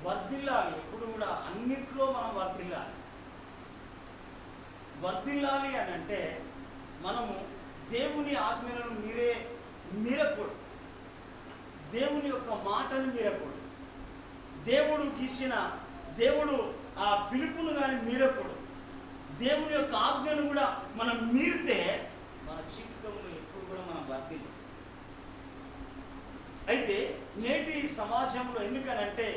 వర్ధిల్లాలి. ఎప్పుడు కూడా అన్నిట్లో మనం వర్ధిల్లాలి. వర్ధిల్లాలి అని అంటే మనము దేవుని ఆజ్ఞలను మీరకూడదు. దేవుని యొక్క మాటను మీరకూడదు. దేవుడు గీసిన దేవుడు ఆ పిలుపును కానీ మీరకూడదు. దేవుని యొక్క ఆజ్ఞను కూడా మనం మీరితే మన జీవితంలో ఎప్పుడు కూడా మనం వర్ధిల్లాలి. అయితే నేటి సమాజంలో ఎందుకనంటే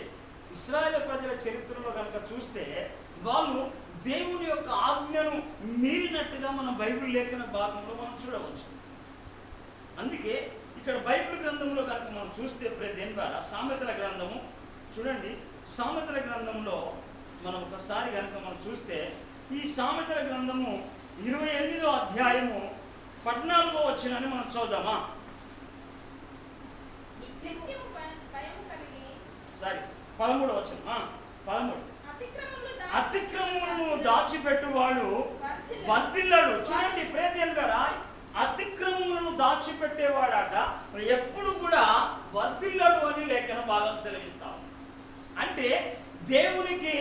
ఇశ్రాయేలు ప్రజల చరిత్రలో కనుక చూస్తే వాళ్ళు దేవుని యొక్క ఆజ్ఞను మీరినట్టుగా మనం బైబిల్ లేఖన భాగంలో మనం చూడవచ్చు. అందుకే ఇక్కడ బైబిల్ గ్రంథంలో కనుక మనం చూస్తే దేని ద్వారా సామెతల గ్రంథము చూడండి. సామెతల గ్రంథంలో మనం ఒకసారి కనుక మనం చూస్తే ఈ సామెతల గ్రంథము 28వ అధ్యాయము 14వ వచనాన్ని మనం చదువుదామా? 13వ వచనం. 13. అతిక్రమములను దాచిపెట్టువాడు వర్ధిల్లడు. చూడండి ప్రేదేన్ గారా, అతిక్రమములను దాచిపెట్టేవాడట ఎప్పుడు కూడా వర్ధిల్లడు అని లేఖన భాగం సెలవిస్తాం. అంటే దేవునికి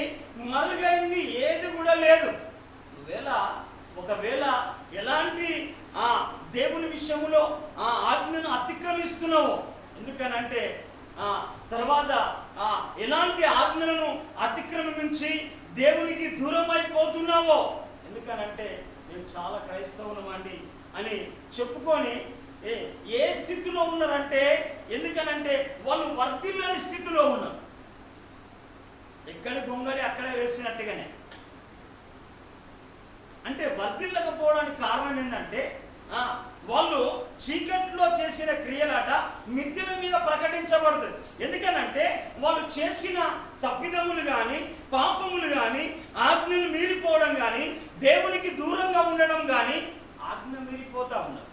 మరుగైంది ఏది కూడా లేదు. ఒకవేళ ఎలాంటి దేవుని విషయంలో ఆజ్ఞను అతిక్రమిస్తున్నావు, ఎందుకనంటే తర్వాత ఎలాంటి ఆజ్ఞలను అతిక్రమించి దేవునికి దూరం అయిపోతున్నావో, ఎందుకనంటే మేము చాలా క్రైస్తవులమండి అని చెప్పుకొని ఏ స్థితిలో ఉన్నారంటే, ఎందుకనంటే వాళ్ళు వర్ధిల్లని స్థితిలో ఉన్నారు. ఎక్కడి గొంగడి అక్కడే వేసినట్టుగానే. అంటే వర్ధిల్లకపోవడానికి కారణం ఏంటంటే వాళ్ళు చీకట్లో చేసిన క్రియలట మిద్దెల మీద ప్రకటించబడుతుంది. ఎందుకనంటే వాళ్ళు చేసిన తప్పిదములు కానీ పాపములు కానీ ఆజ్ఞను మీరిపోవడం కానీ దేవునికి దూరంగా ఉండడం కానీ ఆజ్ఞ మీరిపోతా ఉన్నారు.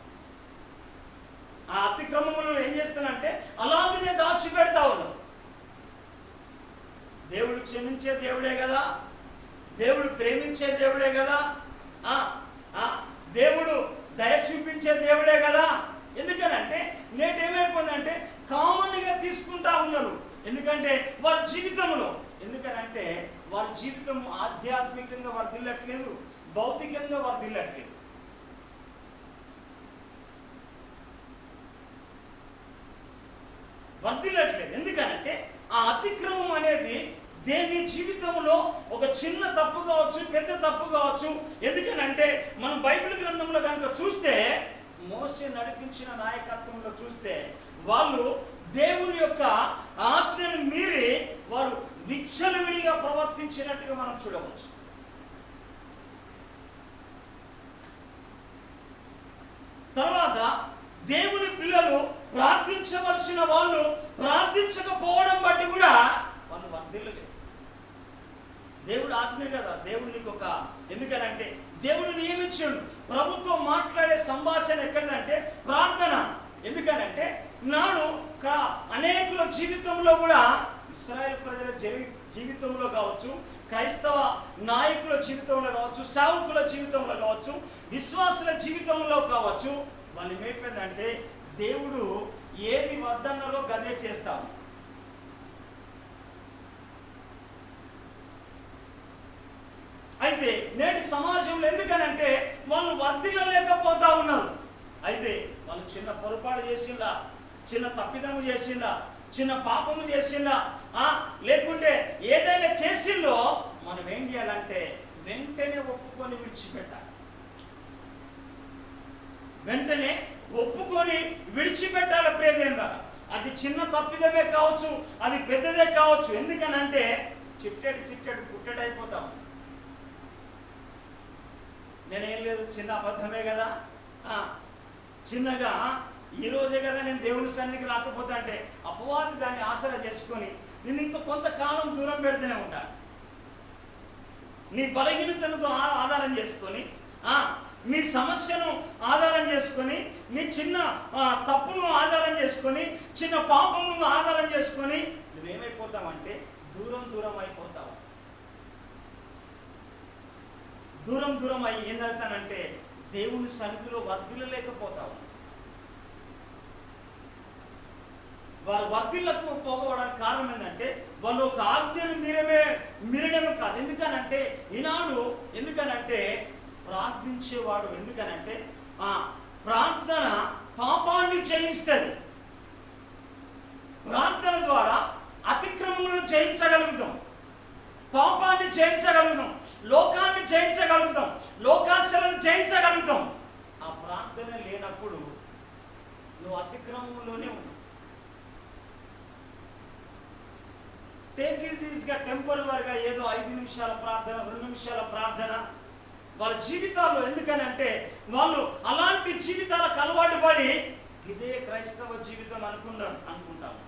ఆ అతిక్రమములను ఏం చేస్తానంటే అలాగనే దాచిపెడతా ఉన్నారు. దేవుడు క్షమించే దేవుడే కదా, దేవుడు ప్రేమించే దేవుడే కదా, దేవుడు దయ చూపించే దేవుడే కదా. ఎందుకనంటే నేటేమైపోయిందంటే కామన్గా తీసుకుంటా ఉన్నారు. ఎందుకంటే వారి జీవితంలో, ఎందుకనంటే వారి జీవితం ఆధ్యాత్మికంగా వర్ధిల్లట్లేదు, భౌతికంగా వర్ధిల్లట్లేదు. ఎందుకనంటే ఆ అతిక్రమం అనేది దేని జీవితంలో ఒక చిన్న తప్పు కావచ్చు, పెద్ద తప్పు కావచ్చు. ఎందుకనంటే మనం బైబిల్ గ్రంథంలో కనుక చూస్తే మోషే నడిపించిన నాయకత్వంలో చూస్తే వాళ్ళు దేవుని యొక్క ఆజ్ఞను మీరి వారు విచ్చలవిడిగా ప్రవర్తించినట్టుగా మనం చూడవచ్చు. తర్వాత దేవుని పిల్లలు ప్రార్థించవలసిన వాళ్ళు ప్రార్థించకపోవడం బట్టి కూడా వాళ్ళు వర్ధిల్లలేదు. దేవుడు ఆజ్ఞ కదా, దేవుడు నీకు ఎందుకనంటే దేవుడు నియమించాడు. ప్రభుత్వం మాట్లాడే సంభాషణ ఎక్కడిదంటే ప్రార్థన. ఎందుకనంటే నాడు అనేకుల జీవితంలో కూడా ఇశ్రాయేలు ప్రజల జీవితంలో కావచ్చు, క్రైస్తవ నాయకుల జీవితంలో కావచ్చు, సేవకుల జీవితంలో కావచ్చు, విశ్వాసుల జీవితంలో కావచ్చు, వాళ్ళు ఏమైపోయిందంటే దేవుడు ఏది వద్దన్నారో గదే చేస్తాం. అయితే నేటి సమాజంలో ఎందుకనంటే వాళ్ళు వర్ధిల్లలేకపోతా ఉన్నారు. అయితే వాళ్ళు చిన్న పొరపాటు చేసిందా, చిన్న తప్పిదము చేసిందా, చిన్న పాపము చేసిందా, లేకుంటే ఏదైనా చేసిందో మనం ఏం చేయాలంటే వెంటనే ఒప్పుకొని విడిచిపెట్టాలి. వెంటనే ఒప్పుకొని విడిచిపెట్టాలి ప్రియదేంగా. అది చిన్న తప్పిదమే కావచ్చు, అది పెద్దదే కావచ్చు. ఎందుకనంటే చిట్టెడు పుట్టెడైపోతాం. నేనేం లేదు, చిన్న అబద్ధమే కదా, చిన్నగా ఈరోజే కదా నేను దేవుని సన్నిధికి రాకపోతే అంటే అపవాది దాన్ని ఆసరా చేసుకొని నేను ఇంకా కొంతకాలం దూరం పెడుతూనే ఉంటాను. నీ బలహీనతను ఆధారం చేసుకొని, నీ సమస్యను ఆధారం చేసుకొని, నీ చిన్న తప్పును ఆధారం చేసుకొని, చిన్న పాపమును ఆధారం చేసుకొని నువ్వేమైపోతావంటే దూరం అయిపోతావు. దూరం అయ్యి ఏం జరుగుతానంటే దేవుని సన్నిధిలో వర్ధిల్లలేకపోతావు. వారు వర్ధిల్లకు పోవడానికి కారణం ఏంటంటే వాళ్ళు ఒక ఆజ్ఞను మీరడమే కాదు. ఎందుకనంటే ప్రార్థించేవాడు, ఎందుకనంటే ప్రార్థన పాపాన్ని జయిస్తుంది. ప్రార్థన ద్వారా అతిక్రమములను జయించగలుగుతాం, పాపాన్ని జయించగలుగుతాం, లోకాన్ని జయించగలుగుతాం, లోకాశలను జయించగలుగుతాం. ఆ ప్రార్థన లేనప్పుడు నువ్వు అతిక్రమంలోనే ఉన్నావు. టేక్ ఇట్ ఈజీగా టెంపరీగా ఏదో 5 నిమిషాల ప్రార్థన, 2 నిమిషాల ప్రార్థన వాళ్ళ జీవితాల్లో, ఎందుకనంటే వాళ్ళు అలాంటి జీవితాలకు అలవాటు పడి ఇదే క్రైస్తవ జీవితం అనుకుంటాము.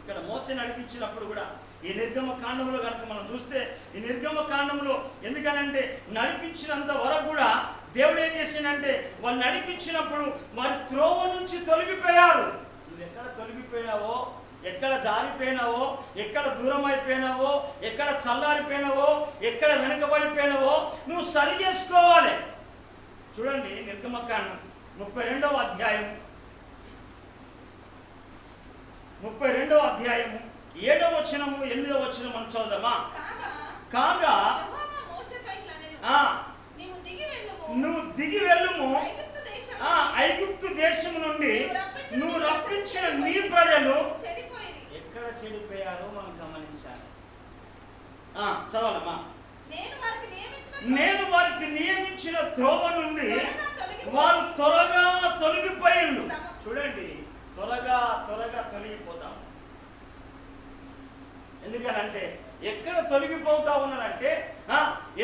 ఇక్కడ మోసే నడిపించినప్పుడు కూడా ఈ నిర్గమ కాండంలో కనుక మనం చూస్తే, ఈ నిర్గమ కాండంలో ఎందుకనంటే నడిపించినంత వరకు కూడా దేవుడు ఏం చేసిందంటే వాళ్ళు నడిపించినప్పుడు వారి త్రోవ నుంచి తొలగిపోయారు. నువ్వు ఎక్కడ తొలగిపోయావో, ఎక్కడ జారిపోయినావో, ఎక్కడ దూరం అయిపోయినావో, ఎక్కడ చల్లారిపోయినావో, ఎక్కడ వెనుకబడిపోయినావో నువ్వు సరి చేసుకోవాలి. చూడండి నిర్గమకాండం 32వ అధ్యాయం 7వ వచనము 8వ వచనం మనం చదువుదామా? కాగా నువ్వు దిగి వెళ్ళుము, ఐగుప్తు దేశము నుండి నువ్వు రప్పించిన నీ ప్రజలు ఎక్కడ చెడిపోయారో మనం గమనించాలి. చదవాలమ్మా. నేను వారికి నియమించిన త్రోవ నుండి వారు త్వరగా తొలగిపోయిండు. చూడండి, త్వరగా తొలగిపోతాం. ఎందుకనంటే ఎక్కడ తొలగిపోతా ఉన్నారంటే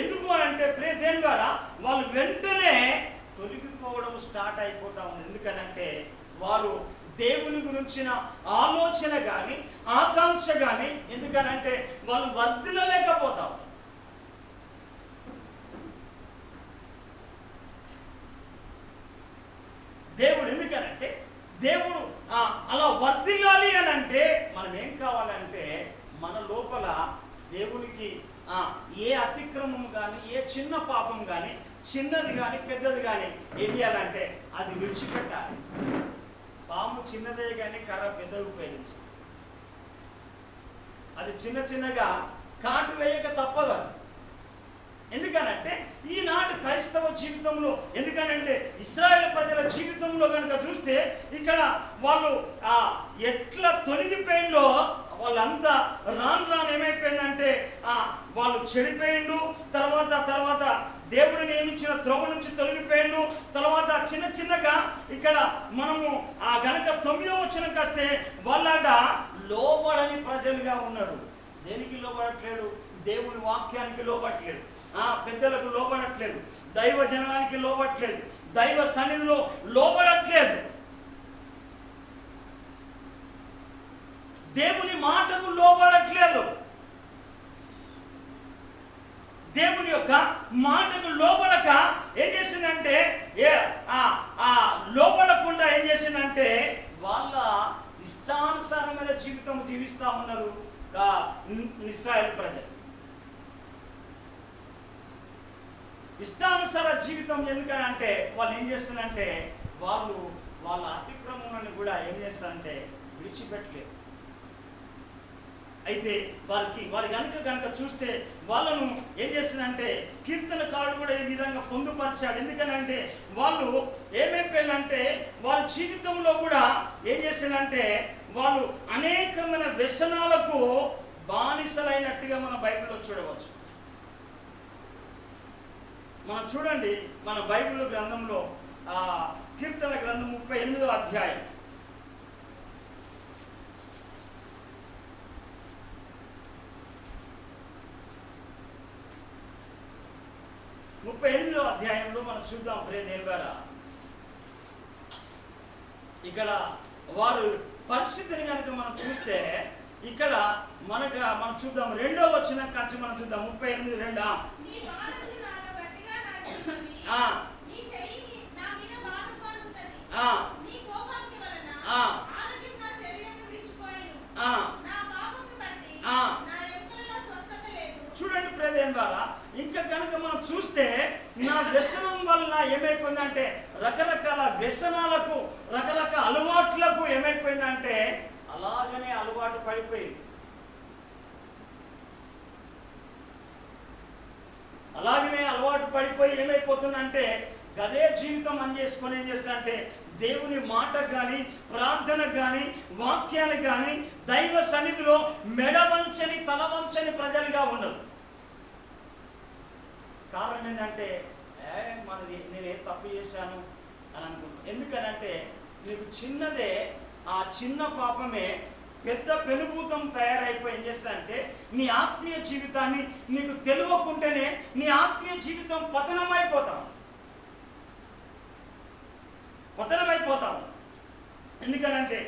ఎందుకు అనంటే దేని ద్వారా వాళ్ళు వెంటనే తొలగిపోవడం స్టార్ట్ అయిపోతా ఉంది. ఎందుకనంటే వారు దేవుని గురించిన ఆలోచన కానీ ఆకాంక్ష కానీ, ఎందుకనంటే వాళ్ళు వర్ధిల్లలేకపోతాం. దేవుడు ఎందుకనంటే దేవుడు అలా వర్ధిల్లాలి అని అంటే మనం ఏం కావాలంటే మన లోపల దేవునికి ఏ అతిక్రమం కానీ, ఏ చిన్న పాపం కానీ, చిన్నది కానీ పెద్దది కానీ ఏం చేయాలంటే అది విడిచిపెట్టాలి. పాము చిన్నదే కానీ కర్ర పెద్దగా ఉపయోగించి అది చిన్నగా కాటు వేయక తప్పదు. ఎందుకనంటే ఈనాటి క్రైస్తవ జీవితంలో, ఎందుకనంటే ఇశ్రాయేలు ప్రజల జీవితంలో కనుక చూస్తే ఇక్కడ వాళ్ళు ఎట్లా తొలగిపోయిందో వాళ్ళంతా రాను ఏమైపోయిందంటే వాళ్ళు చెడిపోయిండు. తర్వాత దేవుడు నియమించిన త్రోవ నుంచి తొలగిపోయిండు. తర్వాత చిన్నగా ఇక్కడ మనము గనక 9వ వచనం కాస్తే వాళ్ళట లోబడని ప్రజలుగా ఉన్నారు. దేనికి లోబడట్లేదు? దేవుని వాక్యానికి లోబడట్లేదు, పెద్దలకు లోబడట్లేదు, దైవ జనానికి లోబడట్లేదు, దైవ సన్నిధిలో లోబడట్లేదు, దేవుని మాటకు లోబడట్లేదు. దేవుని యొక్క మాటకు లోబడక ఏం చేసిందంటే లోబడకుండా ఏం చేసిందంటే వాళ్ళ ఇష్టానుసారమైన జీవితం జీవిస్తూ ఉన్నారు ఇశ్రాయేలు ప్రజలు. ఇష్టానుసార జీవితం ఎందుకని అంటే వాళ్ళు ఏం చేస్తారంటే వాళ్ళ అతిక్రమాలను కూడా ఏం చేస్తారంటే విడిచిపెట్టలేదు. అయితే వారి కనుక చూస్తే వాళ్ళను ఏం చేస్తారంటే కీర్తనకారుడు కూడా ఈ విధంగా పొందుపరిచాడు. ఎందుకనంటే వాళ్ళు ఏమైపోయిందంటే వారి జీవితంలో కూడా ఏం చేస్తారంటే వాళ్ళు అనేకమైన వ్యసనాలకు బానిసలైనట్టుగా మన బైబిల్లో చూడవచ్చు. మనం చూడండి మన బైబిల్ గ్రంథంలో కీర్తన గ్రంథం 38వ అధ్యాయం 38వ అధ్యాయంలో మనం చూద్దాం. ప్రియదేవులారా, ఇక్కడ వారు పరిస్థితిని కనుక మనం చూస్తే ఇక్కడ మనం చూద్దాం 2వ వచనం కాంచి మనం చూద్దాం 38:2. చూడండి ప్రియదేవుని ద్వారా ఇంకా కనుక మనం చూస్తే నా వ్యసనం వల్ల ఏమైపోయిందంటే రకరకాల వ్యసనాలకు, రకరకాల అలవాట్లకు ఏమైపోయిందంటే అలాగనే అలవాటు పడిపోయింది. పడిపోయి ఏమైపోతుందంటే గదే జీవితం అని చేసుకొని ఏం చేస్తారంటే దేవుని మాటకు కానీ ప్రార్థనకు కానీ వాక్యానికి కానీ దైవ సన్నిధిలో మెడవంచని తలవంచని ప్రజలుగా ఉండరు. కారణం ఏంటంటే మనది నేనే తప్పు చేశాను అని అనుకుంటున్నాను. ఎందుకనంటే నీకు చిన్నదే, ఆ చిన్న పాపమే పెద్ద పెనుభూతం తయారైపోయి ఏం చేస్తానంటే నీ ఆత్మీయ జీవితాన్ని నీకు తెలియకుంటేనే నీ ఆత్మీయ జీవితం పతనమైపోతాం. ఎందుకనంటే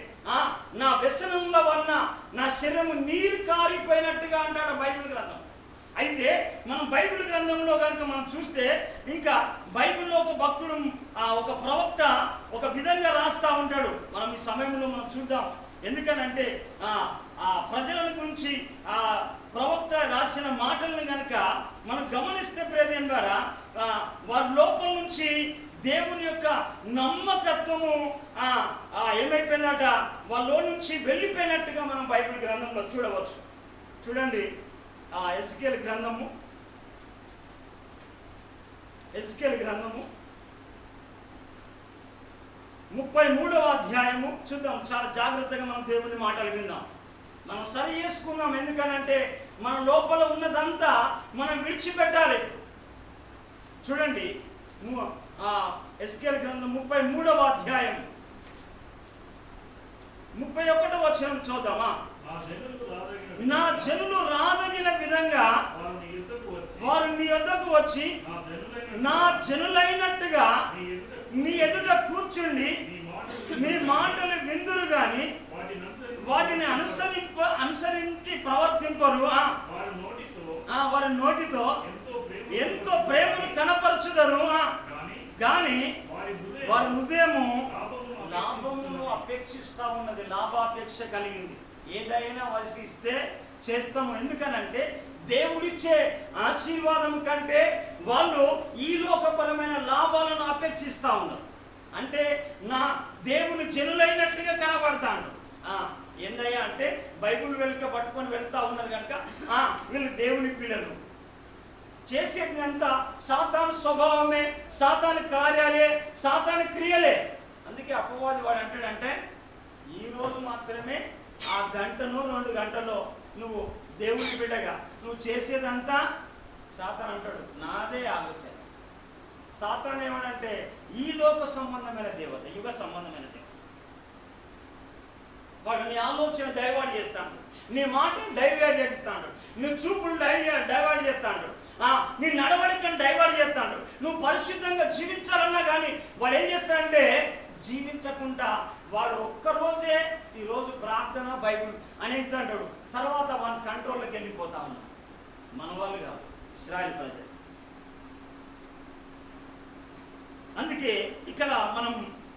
నా వ్యసనముల వలన నా శరీరము నీరు కారిపోయినట్టుగా అంటాడు బైబిల్ గ్రంథం. అయితే మనం బైబిల్ గ్రంథంలో కనుక మనం చూస్తే ఇంకా బైబిల్లో ఒక భక్తుడు ఒక ప్రవక్త ఒక విధంగా రాస్తా ఉంటాడు. మనం ఈ సమయంలో మనం చూద్దాం. ఎందుకనంటే ఆ ప్రజల గురించి ఆ ప్రవక్త రాసిన మాటలను కనుక మనం గమనిస్తే ప్రేదేం ద్వారా వారి లోపల నుంచి దేవుని యొక్క నమ్మకత్వము ఏమైపోయిందట వాళ్ళలో నుంచి వెళ్ళిపోయినట్టుగా మనం బైబిల్ గ్రంథంలో చూడవచ్చు. చూడండి ఎజ్కేల్ గ్రంథము 33వ అధ్యాయము చూద్దాం. చాలా జాగ్రత్తగా మనం దేవుని మాటలు విందాం, మనం సరి చేసుకుందాం. ఎందుకనంటే మన లోపల ఉన్నదంతా మనం విడిచిపెట్టాలి. చూడండి ఎజ్కేల్ గ్రంథం 33వ అధ్యాయం 31వ వచనం చూద్దామా. నా జనులు రాదగిన విధంగా వారు నీ యొద్దకు వచ్చి నా జనులైనట్టుగా నీ ఎదుట కూర్చుండి నీ మాటలు విందురు గాని వాటిని అనుసరించి ప్రవర్తింపరు. వారి నోటితో ఎంతో ప్రేమను కనపరచుదరు కానీ వారి హృదయము లాభమును అపేక్షిస్తూ ఉన్నది, లాభాపేక్ష కలిగింది. ఏదైనా వసిస్తే చేస్తాము. ఎందుకనంటే దేవుడిచ్చే ఆశీర్వాదం కంటే వాళ్ళు ఈ లోకపరమైన లాభాలను అపేక్షిస్తూ ఉన్నారు. అంటే నా దేవుని జనులైనట్టుగా కనబడతాడు. ఏందయ్యా అంటే బైబిల్ వెనుక పట్టుకొని వెళ్తా ఉన్నారు కనుక వీళ్ళు దేవుని పిల్లలు. చేసేదంతా సాతాను స్వభావమే, సాతాను కార్యాలే, సాతాను క్రియలే. అందుకే అపవాది వాడు అంటాడంటే ఈరోజు మాత్రమే ఆ గంటను 2 గంటలో నువ్వు దేవుని బిడ్డగా నువ్వు చేసేదంతా సాతాను అంటాడు నాదే ఆలోచన. సాతాను ఏమనంటే ఈ లోక సంబంధమైన దేవత, యుగ సంబంధమైన దేవత. వాడు నీ ఆలోచన డైవర్ట్ చేస్తాడు, నీ మాటను డైవర్ట్ చేస్తాడు, నీ చూపులు డైవర్ట్ చేస్తాడు, నీ నడవడికను డైవర్ట్ చేస్తాడు. నువ్వు పరిశుద్ధంగా జీవించాలన్నా కానీ వాడు ఏం చేస్తాడంటే జీవించకుండా వాడు ఒక్కరోజే ఈరోజు ప్రార్థన బైబిల్ అనేది అంటాడు, తర్వాత వాని కంట్రోల్లోకి వెళ్ళిపోతా ఉన్నాం. మన వాళ్ళు కాదు, ఇశ్రాయేల్ ప్రజలు. అందుకే ఇక్కడ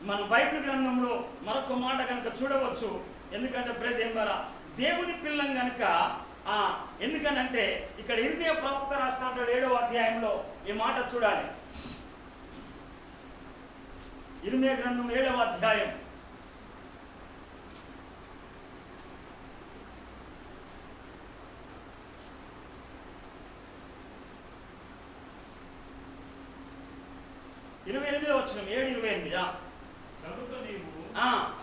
మన బైబిల్ గ్రంథంలో మరొక మాట కనుక చూడవచ్చు. ఎందుకంటే బ్రదర్ ద్వారా దేవుని పిల్లం కనుక ఎందుకనంటే ఇక్కడ ఇర్మియా ప్రవక్త రాస్తా 7వ అధ్యాయంలో ఈ మాట చూడాలి. ఇర్మియా గ్రంథం 7వ అధ్యాయం 28వ వచనం 7:28. కనుక నీవు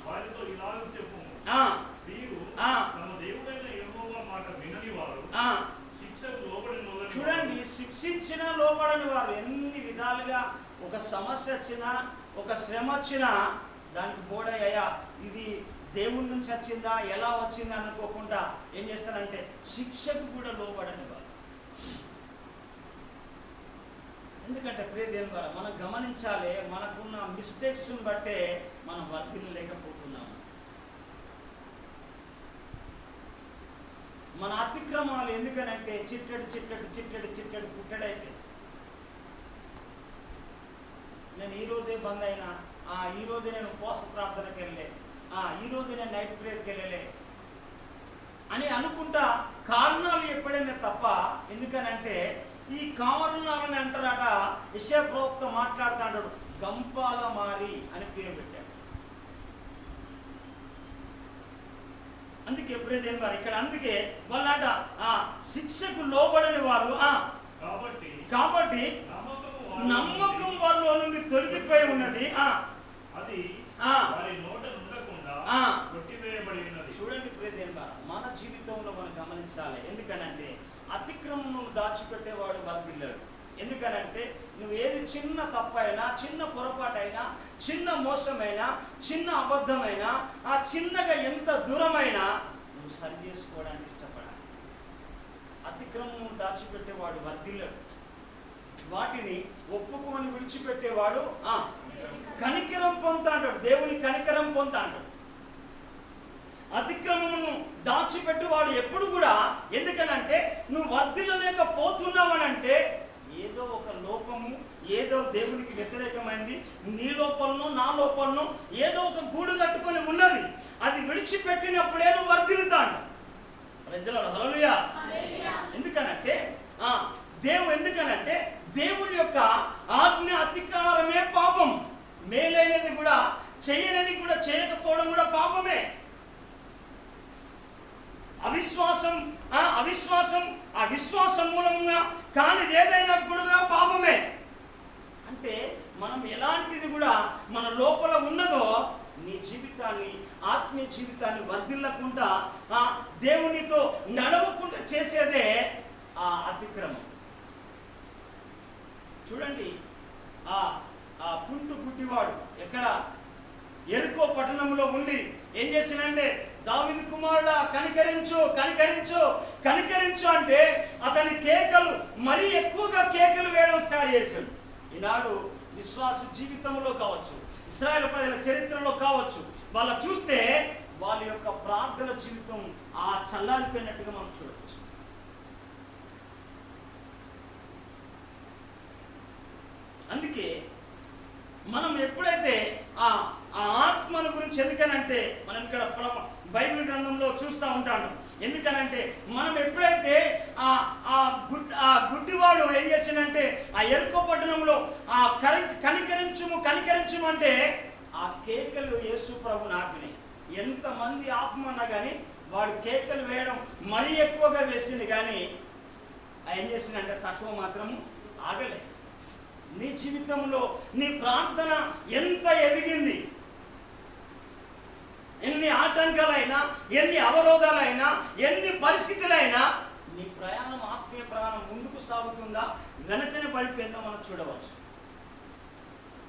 వారితో ఇలాగ చెప్పుము, వీరు తమ దేవుడైన యెహోవా మాట వినని వారు, శిక్షకు లోబడని వారు. చూడండి, శిక్షించిన లోబడని వారు. ఎన్ని విధాలుగా ఒక సమస్య వచ్చినా, ఒక శ్రమ వచ్చినా దానికి పోడయ్యా ఇది దేవుడి నుంచి వచ్చిందా, ఎలా వచ్చిందా అనుకోకుండా ఏం చేస్తానంటే శిక్షకు కూడా లోబడని వారు. ఎందుకంటే ప్రియ దేవుని ద్వారా మనం గమనించాలి, మనకున్న మిస్టేక్స్ని బట్టే మనం వర్ధిల్లలేకపోతున్నాము. మన అతిక్రమాలు ఎందుకనంటే చిట్టడి పుట్టడైపోయింది. నేను ఈరోజే బంద్ అయినా, ఈరోజే నేను ఉపవాస ప్రార్థనకి వెళ్ళలే, ఈరోజు నేను నైట్ ప్రేయర్కి వెళ్ళలే అని అనుకుంటా కారణాలు చెప్పడమే తప్ప. ఎందుకనంటే ఈ కారణాలని అంటారట, యెషయా ప్రవక్త మాట్లాడుతాడు, గంపాల మారి అని పేరు పెట్టాడు. అందుకే బ్రదర్ వారు ఇక్కడ అందుకే వాళ్ళట శిక్షకు లోబడని వారు కాబట్టి నమ్మకం వారిలో నుండి తొలగిపోయి ఉన్నది. అది వారి నోట ఉండకుండా కొట్టివేయబడి ఉన్నది. చూడండి ప్రియదేవా, మన జీవితంలో మనం గమనించాలి. ఎందుకనంటే అతిక్రమమును దాచిపెట్టేవాడు వర్ధిల్లాడు. ఎందుకనంటే నువ్వు ఏది చిన్న తప్పైనా, చిన్న పొరపాటైనా, చిన్న మోసమైనా, చిన్న అబద్ధమైనా, ఆ చిన్నగా ఎంత దూరమైనా నువ్వు సరి చేసుకోవడానికి ఇష్టపడాలి. అతిక్రమమును దాచిపెట్టేవాడు వర్ధిల్లాడు. వాటిని ఒప్పుకొని విడిచిపెట్టేవాడు కనికరం పొందుతాడు. దేవుని కనికరం పొందుతాడు. అతిక్రమమును దాచిపెట్టువాడు ఎప్పుడు కూడా, ఎందుకనంటే నువ్వు వర్ధిల్లలేకపోతున్నావనంటే ఏదో ఒక లోపము, ఏదో దేవునికి వ్యతిరేకమైంది, నీ లోపలను నా లోపలను ఏదో ఒక గూడు కట్టుకొని ఉన్నది. అది విడిచిపెట్టినప్పుడే నువ్వు వర్ధిల్లుతాడు. ప్రజలు హల్లెలూయా. ఎందుకనంటే ఎందుకనంటే దేవుని యొక్క ఆజ్ఞ అతిక్రమమే పాపం. మేలైనది కూడా చేయనని కూడా చేయకపోవడం కూడా పాపమే. అవిశ్వాసం మూలంగా కానిది ఏదైనా కూడా పాపమే. అంటే మనం ఎలాంటిది కూడా మన లోపల ఉన్నదో నీ జీవితాన్ని, ఆత్మీయ జీవితాన్ని వర్ధిల్లకుండా, దేవునితో నడవకుండా చేసేదే ఆ అతిక్రమం. చూడండి, ఆ పుంటు గుడ్డివాడు ఎక్కడ ఎరుకో పట్టణంలో ఉండి ఏం చేసినంటే, దావీదు కుమారుడా కనికరించు కనికరించు కనికరించు అంటే అతని కేకలు మరీ ఎక్కువగా కేకలు వేయడం స్టార్ట్ చేశాడు. ఈనాడు విశ్వాస జీవితంలో కావచ్చు, ఇశ్రాయేలు ప్రజల చరిత్రలో కావచ్చు, వాళ్ళ చూస్తే వాళ్ళ యొక్క ప్రార్థన జీవితం చల్లారిపోయినట్టుగా మనం చూడవచ్చు. అందుకే మనం ఎప్పుడైతే ఆ ఆత్మను గురించి, ఎందుకనంటే మనం ఇక్కడ బైబిల్ గ్రంథంలో చూస్తూ ఉంటాను. ఎందుకనంటే మనం ఎప్పుడైతే ఆ గుడ్డివాడు ఏం చేసిందంటే ఆ ఎరుకో పట్టణంలో కనికరించుము అంటే ఆ కేకలు యేసు ప్రభుని ఆజ్ఞని. ఎంతమంది ఆత్మ అన్నా కానీ వాడు కేకలు వేయడం మరీ ఎక్కువగా వేసింది, కానీ ఏం చేసిందంటే తక్కువ మాత్రము ఆగలే. నీ జీవితంలో నీ ప్రార్థన ఎంత ఎదిగింది, ఎన్ని ఆటంకాలైనా, ఎన్ని అవరోధాలైనా, ఎన్ని పరిస్థితులైనా నీ ప్రయాణం, ఆత్మీయ ప్రయాణం ముందుకు సాగుతుందా, వెనకనే పడిపోయిందా మనం చూడవచ్చు.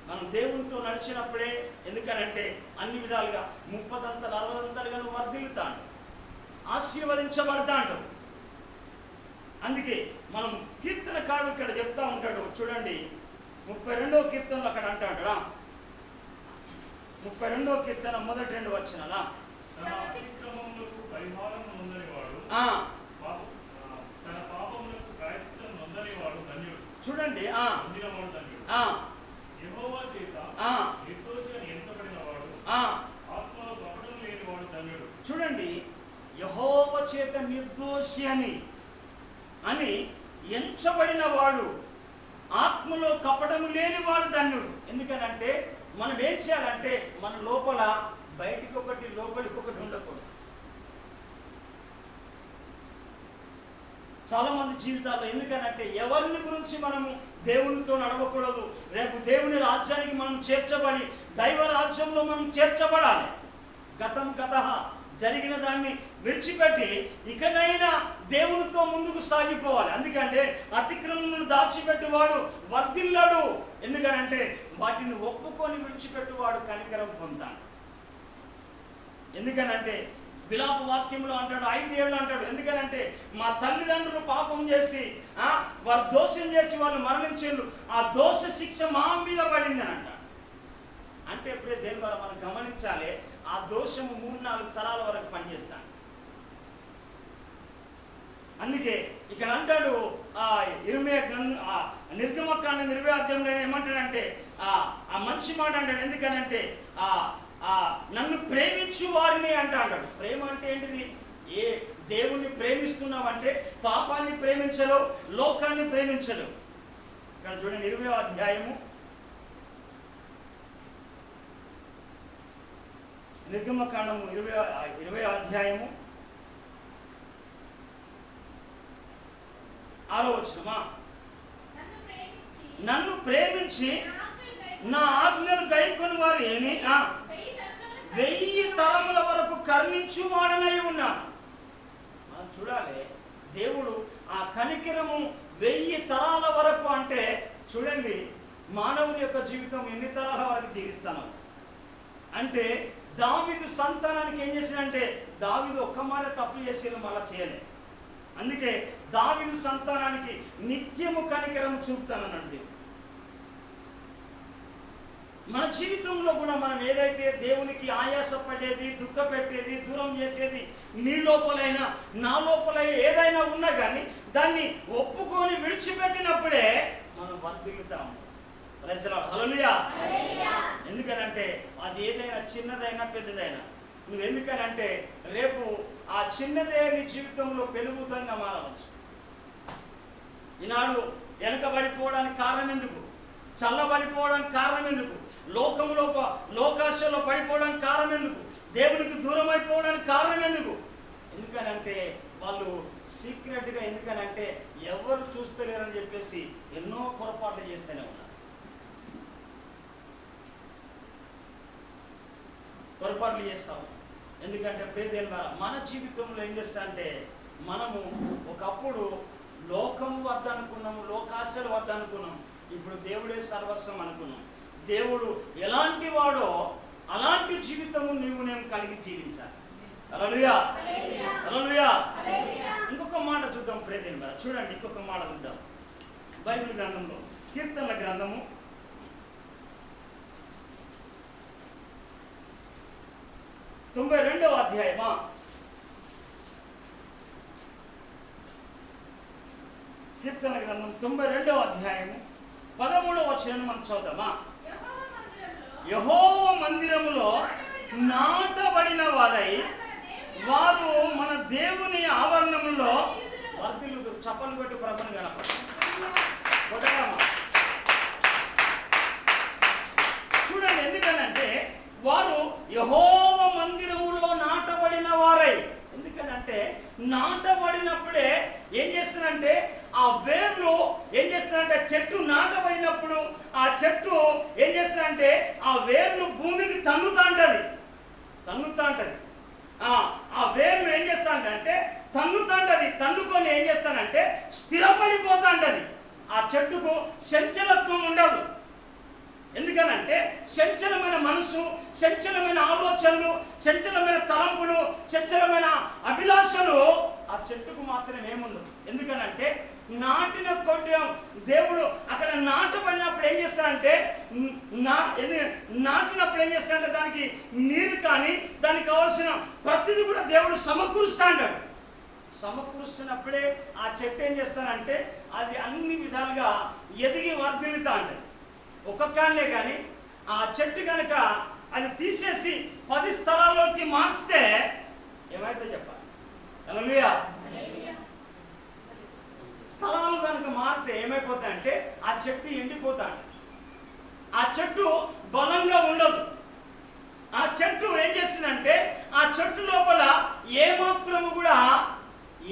మనం దేవునితో నడిచినప్పుడే, ఎందుకనంటే అన్ని విధాలుగా 30 అంతలు 60 అంతలుగా నువ్వు వర్ధిల్లుతాడు, ఆశీర్వదించబడతాడు. అందుకే మనం కీర్తనకారుడు ఇక్కడ చెప్తా ఉంటాడు. చూడండి 32వ కీర్తనలో అక్కడ అంటాడా, 32వ కీర్తన మొదటి 2 వచనాలా, చూడండి. చూడండి, యెహోవా చేత నిర్దోషి అని ఎంచబడిన వాడు, ఆత్మలో కపటము లేనివాడు ధన్యుడు. ఎందుకనంటే మనం ఏం చేయాలంటే మన లోపల బయటికి ఒకటి లోపలికి ఒకటి ఉండకూడదు. చాలా మంది జీవితాల్లో ఎందుకనంటే ఎవరిని గురించి మనము దేవునితో నడవకూడదు. రేపు దేవుని రాజ్యానికి మనం చేర్చబడి దైవ రాజ్యంలో మనం చేర్చబడాలి. గతం జరిగిన దాన్ని విడిచిపెట్టి ఇకనైనా దేవునితో ముందుకు సాగిపోవాలి. అందుకంటే అతిక్రమమును దాచిపెట్టువాడు వర్ధిల్లడు. ఎందుకనంటే వాటిని ఒప్పుకొని విడిచిపెట్టువాడు కనికరం పొందుతాడు. ఎందుకనంటే విలాప వాక్యంలో అంటాడు, 5 ఏళ్ళు అంటాడు. ఎందుకనంటే మా తల్లిదండ్రులు పాపం చేసి వారు దోషం చేసి వాళ్ళు మరణించారు, ఆ దోష శిక్ష మా మీద పడింది అని అంటాడు. అంటే ఎప్పుడే దేని ద్వారా మనం గమనించాలి, ఆ దోషము 3-4 తరాల వరకు పనిచేస్తాడు. అందుకే ఇక్కడ అంటాడు నిర్గమకాండం 20వ అధ్యాయంలో ఏమంటాడంటే ఆ మంచి మాట అంటాడు. ఎందుకనంటే నన్ను ప్రేమించు వారిని అంటాడు. ప్రేమ అంటే ఏంటిది? ఏ దేవుణ్ణి ప్రేమిస్తున్నావంటే పాపాన్ని ప్రేమించలేవు, లోకాన్ని ప్రేమించలేవు. ఇక్కడ చూడండి 20వ అధ్యాయము, నిర్గమకాండము 20వ అధ్యాయము 6వ వచనమా, నన్ను ప్రేమించి నా ఆజ్ఞను గైకొని వారు ఏమి 1000 తరముల వరకు కర్ణించు వాడనై ఉన్నాను. మనం చూడాలి, దేవుడు ఆ కనికరము 1000 తరాల వరకు అంటే చూడండి, మానవుని యొక్క జీవితం ఎన్ని తరాల వరకు జీవిస్తాను అంటే, దావీదు సంతానానికి ఏం చేశాడంటే, దావీదు ఒక్క మాట తప్పు చేసి మళ్ళా చేయలేదు. అందుకే దావీదు సంతానానికి నిత్యము కనికరము చూపుతానన్నాడు. మన జీవితంలో కూడా మనం ఏదైతే దేవునికి ఆయాసపడేది, దుఃఖ పెట్టేది, దూరం చేసేది నీ లోపలైనా నా లోపల ఏదైనా ఉన్నా కానీ దాన్ని ఒప్పుకొని విడిచిపెట్టినప్పుడే మనం వర్ధిల్లుతాము. హల్లెలూయా. ఎందుకనంటే అది ఏదైనా చిన్నదైనా పెద్దదైనా, నువ్వు ఎందుకనంటే రేపు ఆ చిన్నదే నీ జీవితంలో పెనుభూతంగా మారవచ్చు. ఈనాడు వెనకబడిపోవడానికి కారణం ఎందుకు? చల్లబడిపోవడానికి కారణం ఎందుకు? లోకాశలో పడిపోవడానికి కారణం ఎందుకు? దేవునికి దూరం అయిపోవడానికి కారణం ఎందుకు? ఎందుకనంటే వాళ్ళు సీక్రెట్గా, ఎందుకనంటే ఎవరు చూస్తలేరని చెప్పేసి ఎన్నో పొరపాట్లు చేస్తూనే ఉన్నారు. పొరపాట్లు చేస్తాము. ఎందుకంటే ప్రియదేవ మన జీవితంలో ఏం చేస్తా అంటే, మనము ఒకప్పుడు లోకము వద్దనుకున్నాము, లోకాశలు వద్దనుకున్నాం, ఇప్పుడు దేవుడే సర్వస్వం అనుకున్నాం. దేవుడు ఎలాంటి వాడో అలాంటి జీవితము నేను కలిగి జీవించాలి. హల్లెలూయా, హల్లెలూయా. ఇంకొక మాట చూద్దాం ప్రియదేవ, చూడండి ఇంకొక మాట చూద్దాం. బైబిల్ గ్రంథంలో కీర్తనల గ్రంథము 92వ అధ్యాయమా, కీర్తన గ్రంథం 92వ అధ్యాయము 13వ వచనం మనం చదువుదామా. యెహోవా మందిరములో నాటబడిన వారై వారు మన దేవుని ఆవరణములో వర్ధిల్లుదురు. చప్పలు కొట్టి ప్రభుని కనపడతాం. చూడండి, ఎందుకనంటే వారు యెహోవా మందిరములో నాటబడిన వారై. ఎందుకనంటే నాటబడినప్పుడే ఏం చేస్తారంటే ఆ వేర్లు ఏం చేస్తారంటే, చెట్టు నాటబడినప్పుడు ఆ చెట్టు ఏం చేస్తారంటే ఆ వేర్లు భూమికి తన్నుతా ఉంటుంది. ఆ వేర్లు ఏం చేస్తానంటే తన్నుతా ఉంటుంది. తన్నుకొని ఏం చేస్తానంటే స్థిరపడిపోతా ఉంటుంది. ఆ చెట్టుకు చంచలత్వం ఉండదు. ఎందుకనంటే చంచలమైన మనసు, చంచలమైన ఆలోచనలు, చంచలమైన తలంపులు, చంచలమైన అభిలాషలు ఆ చెట్టుకు మాత్రమే ఏముండదు. ఎందుకనంటే నాటిన కొట్టం దేవుడు అక్కడ నాటబడినప్పుడు ఏం చేస్తాడంటే, నాటినప్పుడు ఏం చేస్తాడంటే దానికి నీరు కానీ దానికి కావాల్సిన ప్రతిదీ కూడా దేవుడు సమకూరుస్తాడు. సమకూరుస్తున్నప్పుడే ఆ చెట్టు ఏం చేస్తానంటే అది అన్ని విధాలుగా ఎదిగి వర్ధిల్లుతా ఉంటుంది. ఒక్కొక్కనే కానీ ఆ చెట్టు కనుక అది తీసేసి 10 స్థలాల్లోకి మార్చితే ఏమైతే చెప్పాలి. హల్లెలూయా. స్థలాలు కనుక మారితే ఏమైపోతాయంటే ఆ చెట్టు ఎండిపోతాడు. ఆ చెట్టు బలంగా ఉండదు. ఆ చెట్టు ఏం చేస్తుందంటే ఆ చెట్టు లోపల ఏ మాత్రము కూడా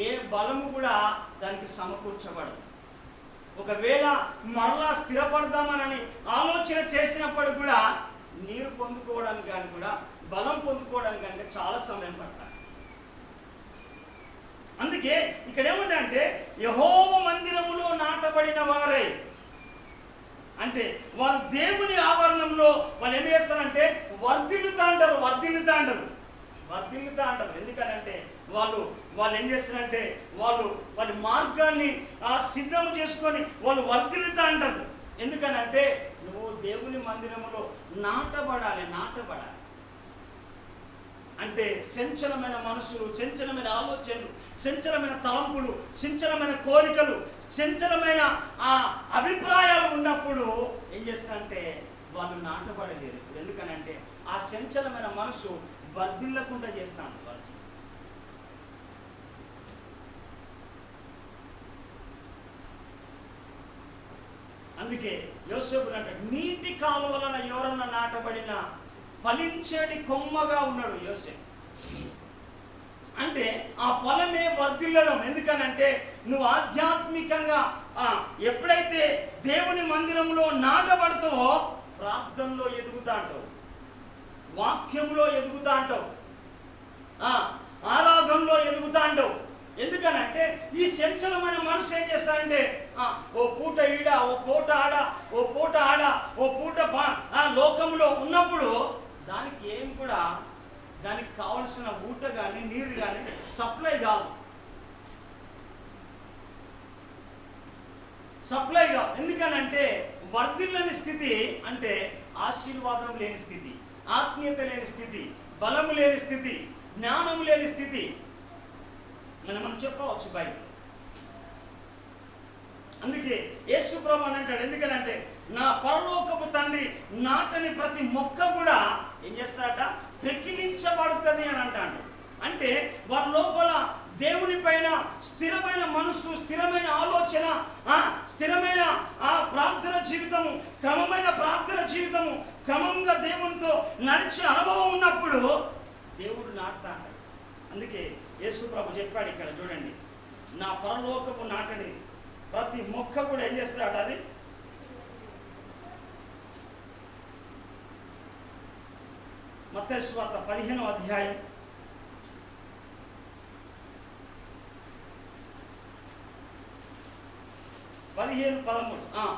ఏ బలము కూడా దానికి సమకూర్చబడదు. ఒకవేళ మరలా స్థిరపడదామని ఆలోచన చేసినప్పుడు కూడా నీరు పొందుకోవడానికి కానీ కూడా బలం పొందుకోవడానికి కానీ చాలా సమయం పడతాయి. అందుకే ఇక్కడ ఏమంటే యెహోవా మందిరములో నాటబడిన వారై, అంటే వారు దేవుని ఆవరణంలో వాళ్ళు ఏం చేస్తారంటే వర్ధిల్లుతా అంటారు. ఎందుకనంటే వాళ్ళు ఏం చేస్తారంటే వాళ్ళ మార్గాన్ని సిద్ధం చేసుకొని వాళ్ళు వర్ధిల్లుతా అంటారు. ఎందుకనంటే నువ్వు దేవుని మందిరములో నాటబడాలి. అంటే చంచలమైన మనసులు, చంచలమైన ఆలోచనలు, చంచలమైన తలంపులు, చంచలమైన కోరికలు, చంచలమైన ఆ అభిప్రాయాలు ఉన్నప్పుడు ఏం చేస్తారంటే వాళ్ళు నాటబడలేరు. ఎందుకనంటే ఆ చంచలమైన మనసు వర్ధిల్లకుండా చేస్తాను. అందుకే యోసేపు అంటే నీటి కాలువలన ఎవరన్నా నాటబడిన ఫలించేటి కొమ్మగా ఉన్నాడు యోసేపు. అంటే ఆ ఫలమే వర్ధిల్లడం. ఎందుకనంటే నువ్వు ఆధ్యాత్మికంగా ఎప్పుడైతే దేవుని మందిరంలో నాటబడతావో ప్రార్థనలో ఎదుగుతా అంటావు, వాక్యంలో ఎదుగుతా అంటావు, ఆరాధనలో ఎదుగుతా అంటావు. ఎందుకనంటే ఈ చంచలమైన మనసు ఏం చేస్తాడంటే ఓ పూట ఈడ, ఓ పూట ఆడ, ఓ పూట ఆడ, ఓ పూట లోకంలో ఉన్నప్పుడు దానికి ఏం కూడా దానికి కావలసిన ఊట కానీ నీరు కానీ సప్లై కాదు. ఎందుకనంటే వర్ధిల్లని స్థితి అంటే ఆశీర్వాదం లేని స్థితి, ఆత్మీయత లేని స్థితి, బలము లేని స్థితి, జ్ఞానం లేని స్థితి మనం చెప్పవచ్చు బైబిల్. అందుకే యేసు ప్రభువు అని అంటాడు, ఎందుకనంటే నా పరలోకపు తండ్రి నాటని ప్రతి మొక్క కూడా ఏం చేస్తాడట, పెకిలించబడుతుంది అని అంటాడు. అంటే వారి లోపల దేవుని పైన స్థిరమైన మనస్సు, స్థిరమైన ఆలోచన, స్థిరమైన ప్రార్థన జీవితము, క్రమమైన ప్రార్థన జీవితము, క్రమంగా దేవునితో నడిచే అనుభవం ఉన్నప్పుడు దేవుడు నాటుతాడు. అందుకే యేసు ప్రభు చెప్పాడు ఇక్కడ చూడండి, నా పరలోకపు నాటని ప్రతి మొక్క కూడా ఏం చేస్తాడట, అది మత్తయి సువార్త 15వ అధ్యాయం 15-13.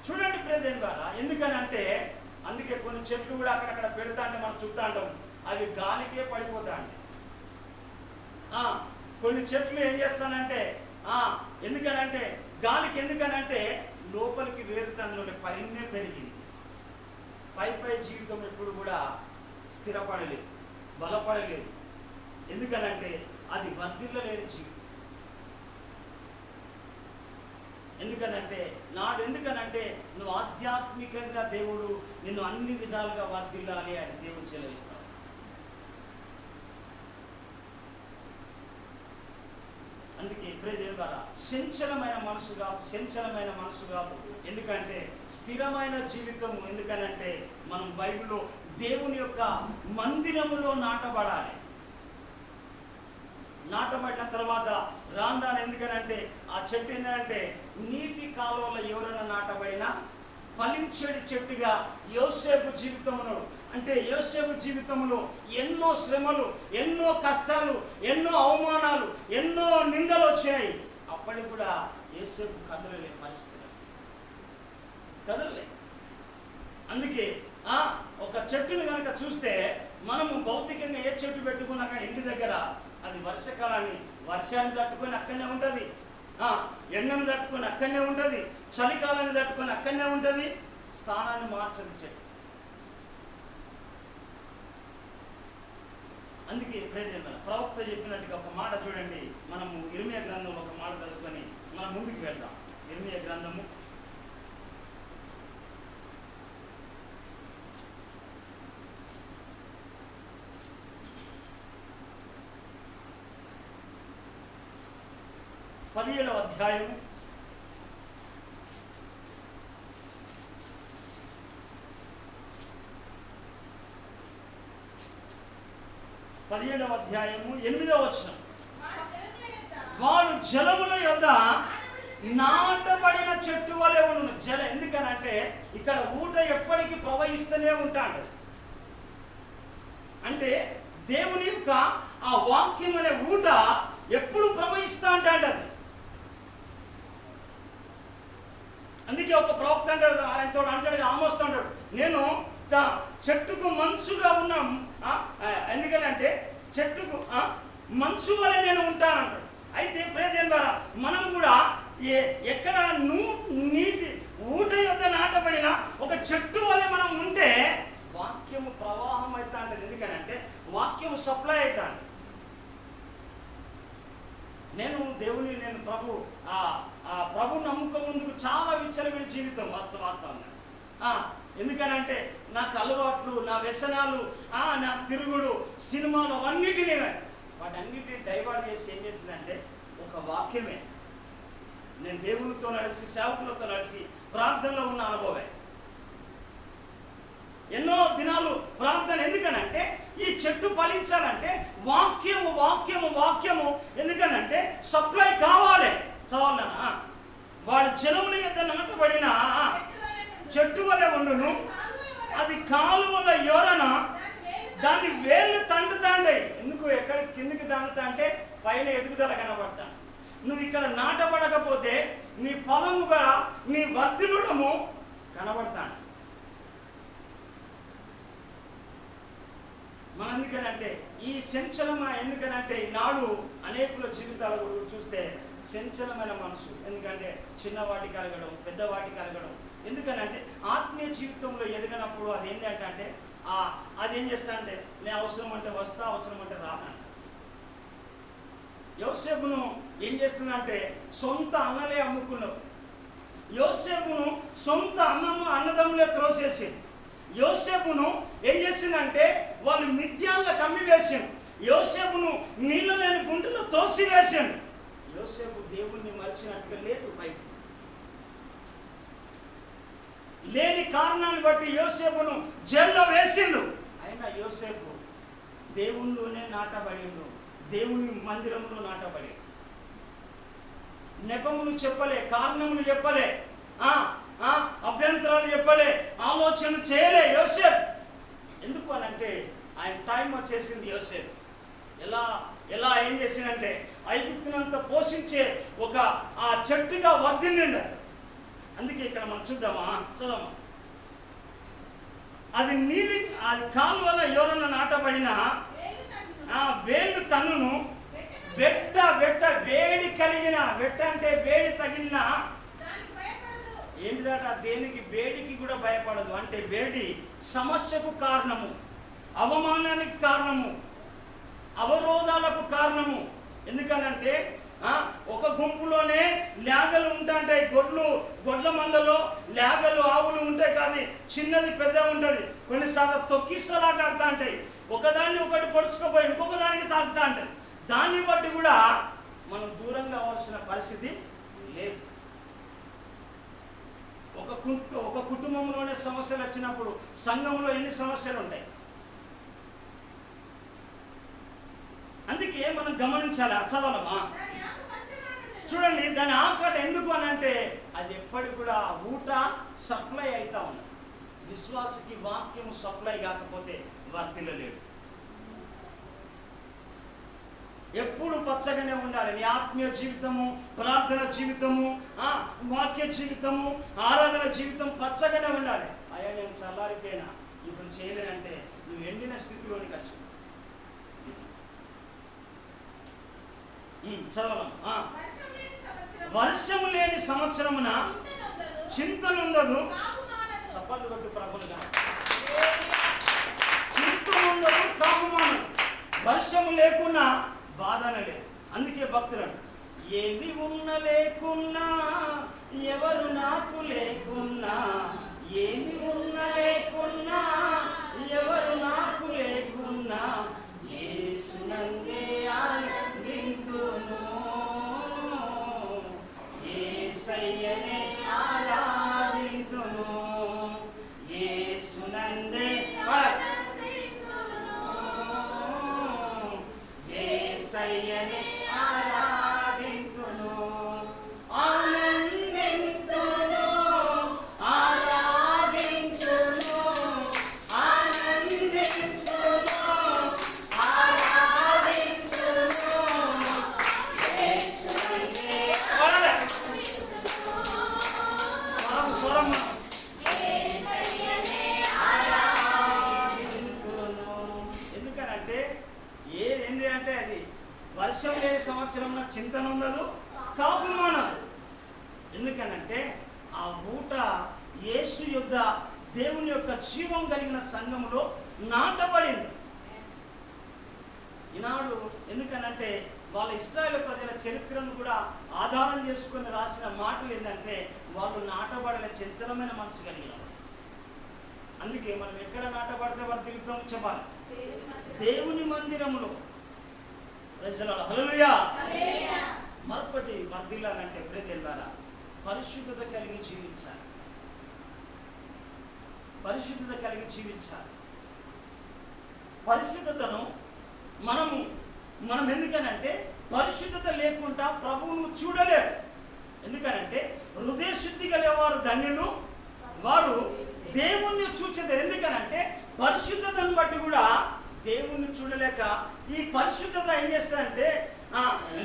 చూడండి ప్రేదేని ద్వారా. ఎందుకనంటే అందుకే కొన్ని చెట్లు కూడా అక్కడక్కడ పెడతా అంటే మనం చూస్తూ ఉంటాం, అవి గాలికే పడిపోతా అంటే. కొన్ని చెట్లు ఏం చేస్తానంటే ఎందుకనంటే గాలికి, ఎందుకనంటే లోపలికి వేరుతనంలో పైనే పెరిగింది. పై జీవితం ఎప్పుడు కూడా స్థిరపడలేదు, బలపడలేదు. ఎందుకనంటే అది వర్ధిల్లలేని జీవితం. ఎందుకనంటే నువ్వు ఆధ్యాత్మికంగా దేవుడు నిన్ను అన్ని విధాలుగా వర్ధిల్లాలి అని దేవుడు చెలవిస్తాడు. అందుకే ఇప్పుడే దేవుడా చంచలమైన మనసు కాదు. ఎందుకంటే స్థిరమైన జీవితం. ఎందుకనంటే మనం బైబిల్లో దేవుని యొక్క మందిరములో నాటబడాలి. నాటబడిన తర్వాత రాందాను. ఎందుకనంటే ఆ చెట్టు ఏంటంటే నీటి కాలువలో ఎవరైనా నాటబడినా ఫలించేది చెట్టుగా యోసేపు జీవితంలో, అంటే యోసేపు జీవితంలో ఎన్నో శ్రమలు, ఎన్నో కష్టాలు, ఎన్నో అవమానాలు, ఎన్నో నిందలు వచ్చాయి. అప్పటికి కూడా యోసేపు కదలలే, పరిస్థితులు కదలలే. అందుకే ఒక చెట్టును కనుక చూస్తే మనము భౌతికంగా ఏ చెట్టు పెట్టుకున్నా కానీ ఇంటి దగ్గర అది వర్షాన్ని తట్టుకొని అక్కడనే ఉంటుంది, ఎండను తట్టుకొని అక్కడనే ఉంటుంది, చలికాలాన్ని తట్టుకొని అక్కడనే ఉంటుంది, స్థానాన్ని మార్చదు చెట్టు. అందుకే ప్రవక్త చెప్పినట్టుగా ఒక మాట చూడండి. మనము ఇర్మియా గ్రంథంలో ఒక మాట చదువుకొని మనం ముందుకు వెళ్దాం. ఇర్మియా గ్రంథము 17వ అధ్యాయము 8వ వచనం. వాడు జలముల యొద్ద నాటబడిన చెట్టు వలె ఉండును. ఎందుకనంటే ఇక్కడ ఊట ఎప్పటికీ ప్రవహిస్తూనే ఉంటాడు. అంటే దేవుని యొక్క ఆ వాక్యం అనే ఊట ఎప్పుడు ప్రవహిస్తూ ఉంటాడు. అందుకే ఒక ప్రవక్త అంటాడు, ఆయనతో అంటాడు, ఆమోస్తా అంటాడు, నేను చెట్టుకు మంచుగా ఉన్నాం. ఎందుకనంటే చెట్టుకు మంచు వలె నేను ఉంటానంటాడు. అయితే ప్రేదేని ద్వారా మనం కూడా ఎక్కడ నీటి ఊట యొద్ద నాటబడిన ఒక చెట్టు వలె మనం ఉంటే వాక్యము ప్రవాహం అవుతా ఉంటుంది. ఎందుకనంటే వాక్యము సప్లై అవుతాను. నేను ప్రభు నమ్ముకం ముందుకు చాలా విచ్చలవిడి జీవితం వాస్తవంగా. ఎందుకనంటే నాకు అలవాట్లు, నా వ్యసనాలు, నా తిరుగుడు, సినిమాలు వాటన్నిటిని డైవర్ట్ చేసి ఏం చేసిందంటే ఒక వాక్యమే. నేను దేవునితో నడిచి, సేవకులతో నడిచి, ప్రార్థనలో ఉన్న అనుభవమే. ఎన్నో దినాలు ప్రార్థన. ఎందుకనంటే ఈ చెట్టు ఫలించాలంటే వాక్యము వాక్యము వాక్యము. ఎందుకనంటే సప్లై కావాలి. చదవాలన్నా వాడు జనముల యొద్ద నాటబడిన చెట్టు వలె ఉండును, అది కాలువల యోరన దాన్ని వేళ్ళు తండుతాండే. ఎందుకు ఎక్కడ కిందికి తండుతా అంటే పైన ఎదుగుదల కనబడతా. నువ్వు ఇక్కడ నాటబడకపోతే నీ ఫలము కూడా నీ వర్ధిల్లడము కనబడతాను. మన ఎందుకనంటే ఈ చంచలమా, ఎందుకనంటే ఈనాడు అనేకుల జీవితాలు చూస్తే చంచలమైన మనసు. ఎందుకంటే చిన్నవాటి కలగడం, పెద్దవాటి కలగడం. ఎందుకనంటే ఆత్మీయ జీవితంలో ఎదగనప్పుడు అది ఏంటంటే అదేం చేస్తా అంటే నేను అవసరం అంటే వస్తా, అవసరం అంటే రానంట. యోసేపును ఏం చేస్తుందంటే సొంత అన్నలే అమ్ముకున్నావు. యోసేపును సొంత అన్నదమ్ములే త్రోసేసింది. యోసేపును ఏం చేసిందంటే వాళ్ళు మిథ్యాన్ల కమ్మి వేసాను. యోసేపును నీళ్ళు లేని గుంటలో తోసి వేసాను. యోసేపు దేవుణ్ణి మరిచినట్టుగా లేదు. బయట లేని కారణాన్ని బట్టి యోసేపును జైల్లో వేసిండు. అయినా యోసేపు దేవుళ్ళలోనే నాటబడిండు, దేవుని మందిరంలో నాటబడి. నెపములు చెప్పలే, కారణములు చెప్పలే, అభ్యంతరాలు చెప్పలే, ఆలోచన చేయలే యోసేపు. ఎందుకు అనంటే ఆయన టైం వచ్చేసింది. యోసేపు ఎలా ఏం చేసిందంటే ఐగుప్తునంత పోషించే ఒక ఆ చెట్టుగా వర్ధిల్లిండు. అందుకే ఇక్కడ మనం చదవమా. అది కాలువల యోరన నాటబడిన వేళ్ళు తన్నును, వెట్ట వేడి కలిగిన, వెట్ట అంటే వేడి తగిలిన ఏంటిదట, దేనికి వేడికి కూడా భయపడదు. అంటే వేడి సమస్యకు కారణము, అవమానానికి కారణము, అవరోధాలకు కారణము. ఎందుకనంటే ఒక గుంపులోనే లేగలు ఉంటాయి. గొడ్ల మందలో లేగలు ఆవులు ఉంటాయి. కానీ చిన్నది పెద్ద ఉంటుంది. కొన్నిసార్లు తొక్కిస్తలాట ఆడుతూ ఉంటాయి. ఒకదాన్ని ఒకటి పొడుచుకోపోయి ఇంకొక దానికి తాకుతూ ఉంటాయి. దాన్ని బట్టి కూడా మనం దూరం కావాల్సిన పరిస్థితి లేదు. ఒక కుటుంబంలోనే సమస్యలు వచ్చినప్పుడు సంఘంలో ఎన్ని సమస్యలు ఉంటాయి. అందుకే మనం గమనించాలి. చదవమా. చూడండి, దాని ఆకాట ఎందుకు అని అంటే అది ఎప్పటికి కూడా ఊట సప్లై అవుతా ఉంది. విశ్వాసకి వాక్యము సప్లై కాకపోతే వర్ధిల్లలేడు. ఎప్పుడు పచ్చగానే ఉండాలి. నీ ఆత్మీయ జీవితము, ప్రార్థన జీవితము, వాక్య జీవితము, ఆరాధన జీవితం పచ్చగానే ఉండాలి. అయ్యా నేను చల్లారిపోయినా ఇప్పుడు చేయలేనంటే నువ్వు ఎండిన స్థితిలోనికి వచ్చి చదవడం. వర్షము లేని సంవత్సరమున చింతనుండదు. చప్పట్లు కొట్టు ప్రభులుగా. చింతనుండదు, కాపుమానం. వర్షము లేకున్నా బాధన లేదు. అందుకే భక్తులను ఏమి ఉన్న లేకున్నా, ఎవరు నాకు లేకున్నా, ఏమి ఉన్న లేకున్నా, ఎవరు నాకు లేకున్నా, యేసునందే ఆనందింతును, యేసయ్యనే ఆరాధింతును, యేసునందే యేసయ్యనే ఆరాధింతును, ఆనందింతును, ఆరాధింతును, ఆనందింతును, ఎందుకనంటే ఏంది అంటే అది వర్షం లేని సంవత్సరం చింతన ఉండదు, కాపుమానం. ఎందుకనంటే ఆ ఊట యేసు యొద్ద దేవుని యొక్క జీవం కలిగిన సంఘములో నాటబడింది ఈనాడు. ఎందుకనంటే వాళ్ళ ఇశ్రాయేలు ప్రజల చరిత్రను కూడా ఆధారం చేసుకొని రాసిన మాటలు ఏంటంటే వాళ్ళు నాటబడిన చంచలమైన మనసు కలిగిన. అందుకే మనం ఎక్కడ నాటబడితే వర్ధిల్లుతాం చెప్పాలి. దేవుని మందిరములో. ప్రజలారా హల్లెలూయా. మరొకటి వర్ధిల్లాలంటే ఎప్పుడైతే వెళ్ళాలా, పరిశుద్ధత కలిగి జీవించాలి. పరిశుద్ధత కలిగి జీవించాలి. పరిశుద్ధతను మనం ఎందుకనంటే పరిశుద్ధత లేకుండా ప్రభువును చూడలేరు. ఎందుకనంటే హృదయ శుద్ధి కలిగేవారు ధన్యులు, వారు దేవుణ్ణి చూచెదరు. ఎందుకనంటే పరిశుద్ధతను బట్టి కూడా దేవుణ్ణి చూడలేక ఈ పరిశుద్ధత ఏం చేస్తారంటే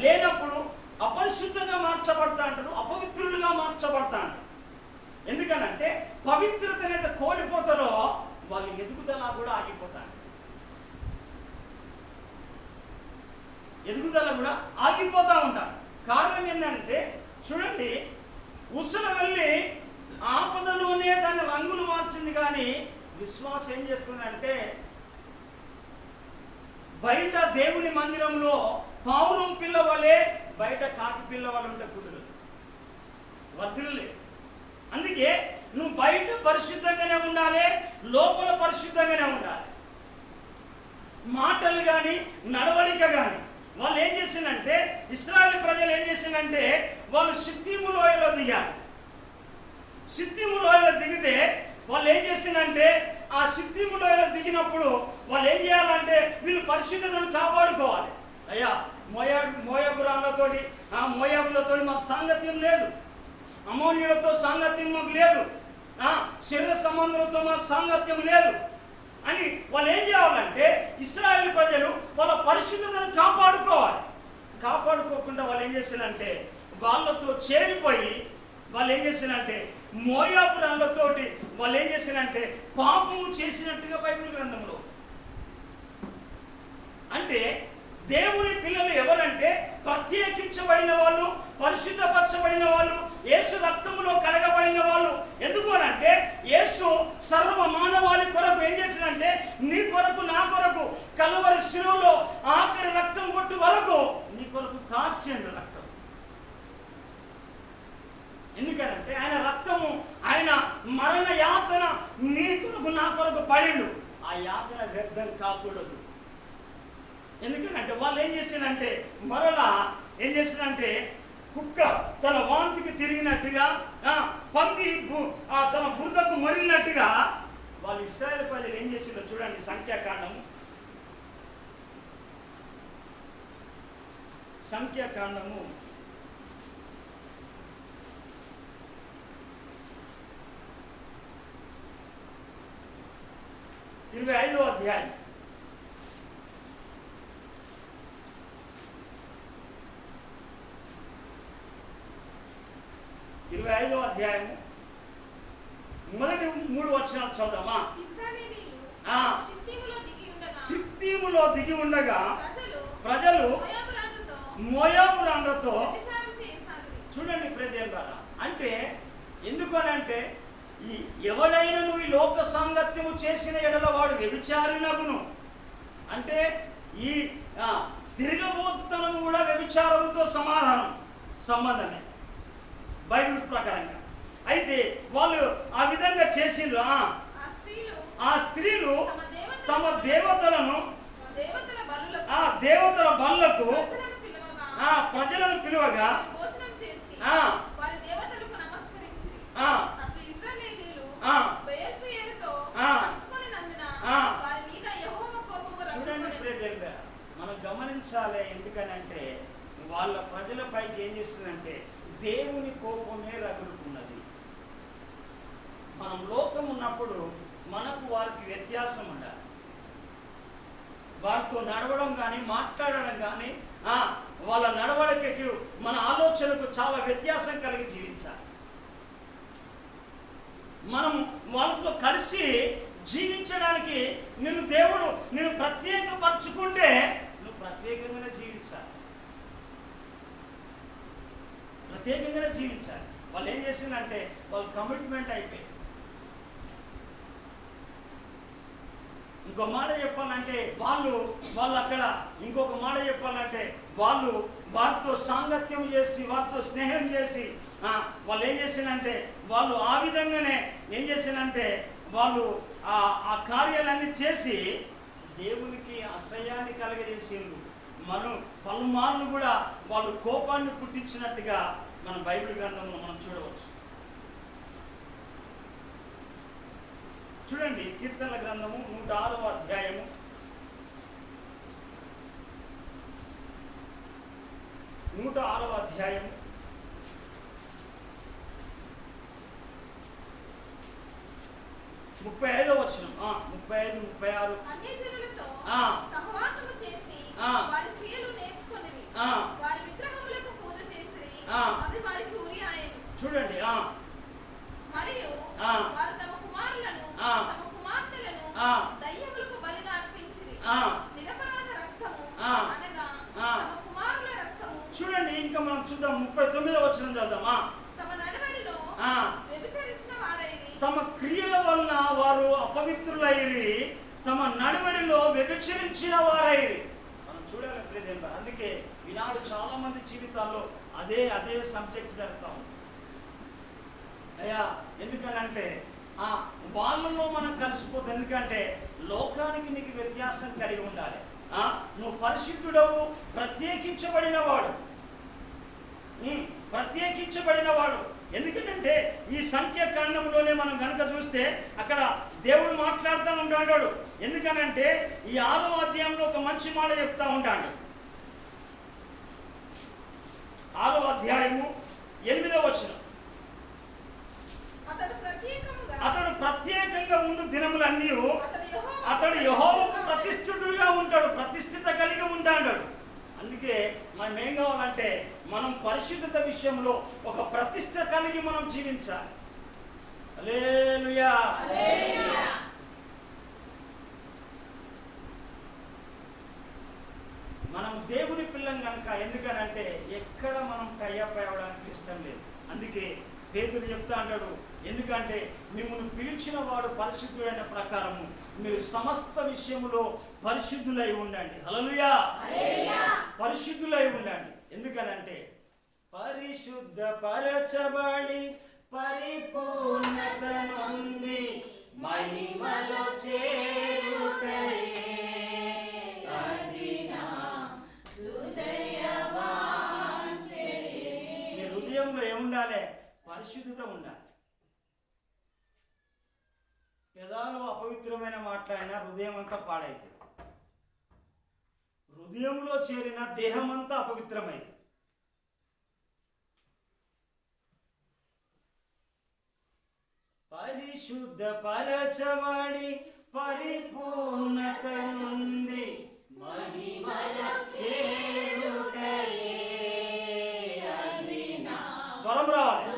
లేనప్పుడు అపరిశుద్ధంగా మార్చబడతా అంటారు, అపవిత్రులుగా మార్చబడతా అంటారు. ఎందుకనంటే పవిత్రత అనేది కోల్పోతారో వాళ్ళు ఎదుగుదల కూడా ఆగిపోతారు. ఎదుగుదల కూడా ఆగిపోతూ ఉంటారు. కారణం ఏంటంటే చూడండి, ఉసురు వెళ్ళి ఆపదలోనే దాని రంగులు మార్చింది, కానీ విశ్వాసం ఏం చేస్తుందంటే బయట దేవుని మందిరంలో పావురం పిల్ల వలె బయట కాకి పిల్ల వలె ఉంటే కుదురు వర్ధిల్లే. అందుకే నువ్వు బయట పరిశుద్ధంగానే ఉండాలి, లోపల పరిశుద్ధంగానే ఉండాలి. మాటలు కానీ నడవడిక కానీ వాళ్ళు ఏం చేసిందంటే, ఇశ్రాయేలు ప్రజలు ఏం చేసిందంటే వాళ్ళు షిత్తీము లోయలో దిగారు. షిత్తీము లోయలో దిగితే వాళ్ళు ఏం చేసిందంటే ఆ షిత్తీము లోయలో దిగినప్పుడు వాళ్ళు ఏం చేయాలంటే వీళ్ళు పరిశుద్ధతను కాపాడుకోవాలి. అయ్యా మోయాబురాలతోటి మోయాబులతో మాకు సాంగత్యం లేదు, అమోనియులతో సాంగత్యం మాకు లేదు, శరీర సంబంధులతో మాకు సాంగత్యం లేదు అని వాళ్ళు ఏం చేయాలంటే ఇశ్రాయేలు ప్రజలు వాళ్ళ పరిశుద్ధతను కాపాడుకోవాలి. కాపాడుకోకుండా వాళ్ళు ఏం చేశారంటే వాళ్ళతో చేరిపోయి వాళ్ళు ఏం చేశారంటే మోయాబురాలతోటి వాళ్ళు ఏం చేశారంటే పాపము చేసినట్టుగా బైబిల్ గ్రంథంలో. అంటే దేవుని పిల్లలు ఎవరంటే ప్రత్యేకించబడిన వాళ్ళు, పరిశుద్ధపరచబడిన వాళ్ళు, యేసు రక్తములో కడగబడిన వాళ్ళు. ఎందుకు అంటే యేసు సర్వ మానవాళి కొరకు ఏం చేసిందంటే నీ కొరకు నా కొరకు కలువరి శిలువలో ఆఖరి రక్తం కొట్టు వరకు నీ కొరకు కార్చిండు రక్తం. ఎందుకనంటే ఆయన రక్తము, ఆయన మరణ యాతన నీ కొరకు నా కొరకు పడిండు. ఆ యాతన వ్యర్థం కాకూడదు. ఎందుకంటే వాళ్ళు ఏం చేసిందంటే మరలా ఏం చేసిందంటే కుక్క తన వాంతికి తిరిగినట్టుగా, పంది తన బురదకు మరిగినట్టుగా వాళ్ళు ఇశ్రాయేలు ప్రజలు ఏం చేసిందో చూడండి. సంఖ్యాకాండము 25వ అధ్యాయం 25వ అధ్యాయం మొదటి 3 వచనాలు చదువుదామా. షిత్తీములో దిగి ఉండగా ప్రజలు మోయాబురాలతో చూడండి ప్రియదేవులారా. అంటే ఎందుకు అని అంటే ఎవడైనా నువ్వు ఈ లోక సాంగత్యము చేసిన ఎడల వాడు వ్యభిచారినగును. అంటే ఈ తిరగబోతుతనము కూడా వ్యభిచారముతో సంబంధమే బైబిల్ ప్రకారంగా. అయితే వాళ్ళు ఆ విధంగా చేసిండ్రు. ఆ స్త్రీలు తమ దేవతలను దేవతల బలులకు ప్రజలను పిలువగా చూడండి, మనం గమనించాలి. ఎందుకనంటే వాళ్ళ ప్రజలపైకి ఏం చేస్తుందంటే దేవుని కోపమే రగులుకున్నది. మనం లోకం ఉన్నప్పుడు మనకు వారికి వ్యత్యాసం ఉండాలి. వారితో నడవడం కానీ మాట్లాడడం కానీ వాళ్ళ నడవడికకి మన ఆలోచనకు చాలా వ్యత్యాసం కలిగి జీవించాలి. మనం వాళ్ళతో కలిసి జీవించడానికి దేవుడు నిన్ను ప్రత్యేకపరచుకుంటే నువ్వు ప్రత్యేకంగానే జీవించాలి. వాళ్ళు ఏం చేసిందంటే వాళ్ళు కమిట్మెంట్ అయిపోయి. ఇంకో మాట చెప్పాలంటే వాళ్ళు అక్కడ ఇంకొక మాట చెప్పాలంటే వాళ్ళు వారితో సాంగత్యం చేసి వారితో స్నేహం చేసి వాళ్ళు ఏం చేసిందంటే వాళ్ళు ఆ విధంగానే ఏం చేసిందంటే వాళ్ళు ఆ కార్యాలన్నీ చేసి దేవునికి అసహ్యాన్ని కలగజేసిండ్రు. మనం పలుమార్లు కూడా వాళ్ళు కోపాన్ని పుట్టించినట్టుగా మన బైబిల్ గ్రంథంలో మనం చూడవచ్చు. చూడండి కీర్తనల గ్రంథము 106వ అధ్యాయము 106వ అధ్యాయము 35వ వచనం 35, 36. అన్యజనులతో ఆ. సహవాసము చేసి ఆ. వారి క్రియలు నేర్చుకొనిరి. ఆ. వారి విగ్రహములకు పూజ చేసిరి. ఆ. అవి వారికి ఉరి ఆయెను. చూడండి మరియు ఆ. వారు తమ కుమారులను ఆ. తమ కుమార్తెలను ఆ. దయ్యములకు బలిగా అర్పించిరి. ఆ. నిరపరాధ రక్తము ఆ. అనగా ఆ. తమ కుమారుల రక్తము చూడండి ఇంకా మనం చూద్దాం 39వ వచనం చదుదామా. తమ నడవడిలో ఆ. వ్యభిచరించిన వారైరి. తమ క్రియల వలన వారు అపవిత్రులైరి, తమ నడవడిలో వ్యభిచరించిన వారైరి. మనం చూడాలి ప్రియదేవ. అందుకే ఈనాడు చాలా మంది జీవితాల్లో అదే సబ్జెక్ట్ జరుగుతా ఉంది. అయ్యా ఎందుకనంటే వాళ్ళలో మనం కలిసిపోతే, ఎందుకంటే లోకానికి నీకు వ్యత్యాసం కలిగి ఉండాలి. నువ్వు పరిశుద్ధుడవు, ప్రత్యేకించబడినవాడు. ఎందుకంటే ఈ సంఖ్యాకాండంలోనే మనం గనక చూస్తే అక్కడ దేవుడు మాట్లాడుతూ ఉంటాడు. ఎందుకనంటే ఈ 6వ అధ్యాయంలో ఒక మంచి మాట చెప్తా ఉంటాడు. 6వ అధ్యాయము 8వ వచనం. అతడు ప్రత్యేకంగా ఉండు దినములన్నీ అతడు యెహోవాకు ప్రతిష్ఠితుడుగా ఉంటాడు, ప్రతిష్ఠిత కలిగి ఉంటాడు. అందుకే మనం ఏం కావాలంటే మనం పరిశుద్ధత విషయంలో ఒక ప్రతిష్ట కలిగి మనం జీవించాలి. హల్లెలూయా. మనం దేవుని పిల్లం కనుక, ఎందుకనంటే ఎక్కడ మనం టైఅప్ అవ్వడానికి ఇష్టం లేదు. అందుకే పేతురు చెప్తా అంటాడు, ఎందుకంటే మిమ్మల్ని పిలిచిన వాడు పరిశుద్ధుడైన ప్రకారము మీరు సమస్త విషయములో పరిశుద్ధులై ఉండండి. హల్లెలూయా. పరిశుద్ధులై ఉండండి. ఎందుకనంటే పరిశుద్ధ పరచబడి పరిపూర్ణత నుండి మహిమలో చేరుటయే మీ హృదయంలో ఏముండాలి? పరిశుద్ధత ఉండాలి. పెదాలు అపవిత్రమైన మాట్లాడినా హృదయం అంతా పాడైతుంది. హృదయంలో చేరిన దేహం అంతా అపవిత్రమైంది. పరిశుద్ధ పరచబడి పరిపూర్ణత నుండి మహిమలో చేరుటయే స్వరం రావాలి.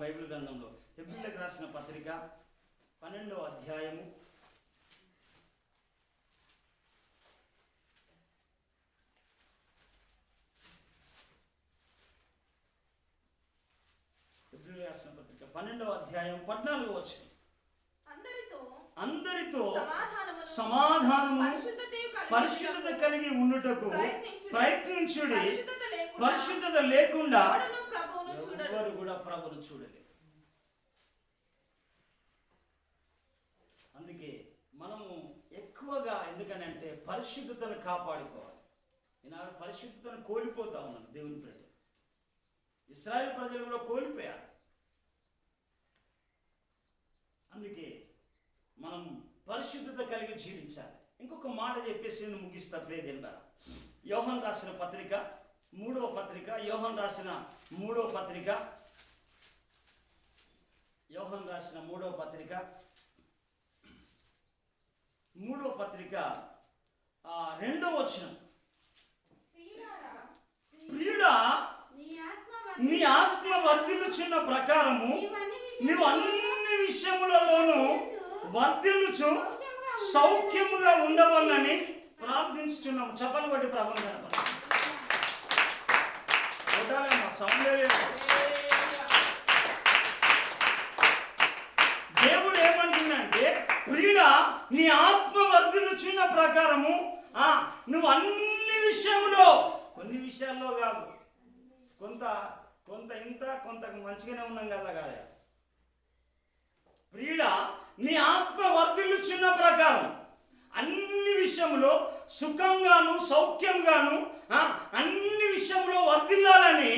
బైబిల్ గ్రంథంలో హెబ్రీయులకు రాసిన పత్రిక 12వ అధ్యాయము 12వ అధ్యాయం 14వ వచనం. అందరితో సమాధానము పరిశుద్ధత కలిగి ఉండుటకు ప్రయత్నించుడి. పరిశుద్ధత లేకుండా ఎవరు కూడా ప్రభువును చూడలేదు. అందుకే మనము ఎక్కువగా ఎందుకనంటే పరిశుద్ధతను కాపాడుకోవాలి. ఈనాడు పరిశుద్ధతను కోల్పోతా ఉన్నారు దేవుని ప్రజలు. ఇశ్రాయేలు ప్రజలు కూడా కోల్పోయారు. అందుకే మనం పరిశుద్ధత కలిగి జీవించాలి. ఇంకొక మాట చెప్పేసి నేను ముగిస్తా ప్రియదేవుడా. యోహాను రాసిన పత్రిక 3వ పత్రిక, యోహాను రాసిన 3వ పత్రిక, యోహాను రాసిన 3వ పత్రిక 2వ వచనం. ప్రియుడా, నీ ఆత్మ వర్ధిల్లుచున్న ప్రకారము నీవు అన్ని విషయములలోనూ వర్ధిల్లుచు సౌఖ్యముగా ఉండవాలని ప్రార్థించుచున్నాము. చప్పలు బట్టి ప్రభువును కనపడాలి. దేవుడు ఏమంటుందంటే, ప్రియుడా నీ ఆత్మ వర్ధిల్లుచున్న ప్రకారము నువ్వు అన్ని విషయంలో, కొన్ని విషయాల్లో కాదు, కొంత కొంత ఇంత కొంత మంచిగానే ఉన్నాం కదా కాదు ప్రియుడా, నీ ఆత్మ వర్ధిల్లుచున్న ప్రకారం అన్ని విషయంలో సుఖంగాను సౌఖ్యంగాను అన్ని విషయంలో వర్ధిల్లాలని.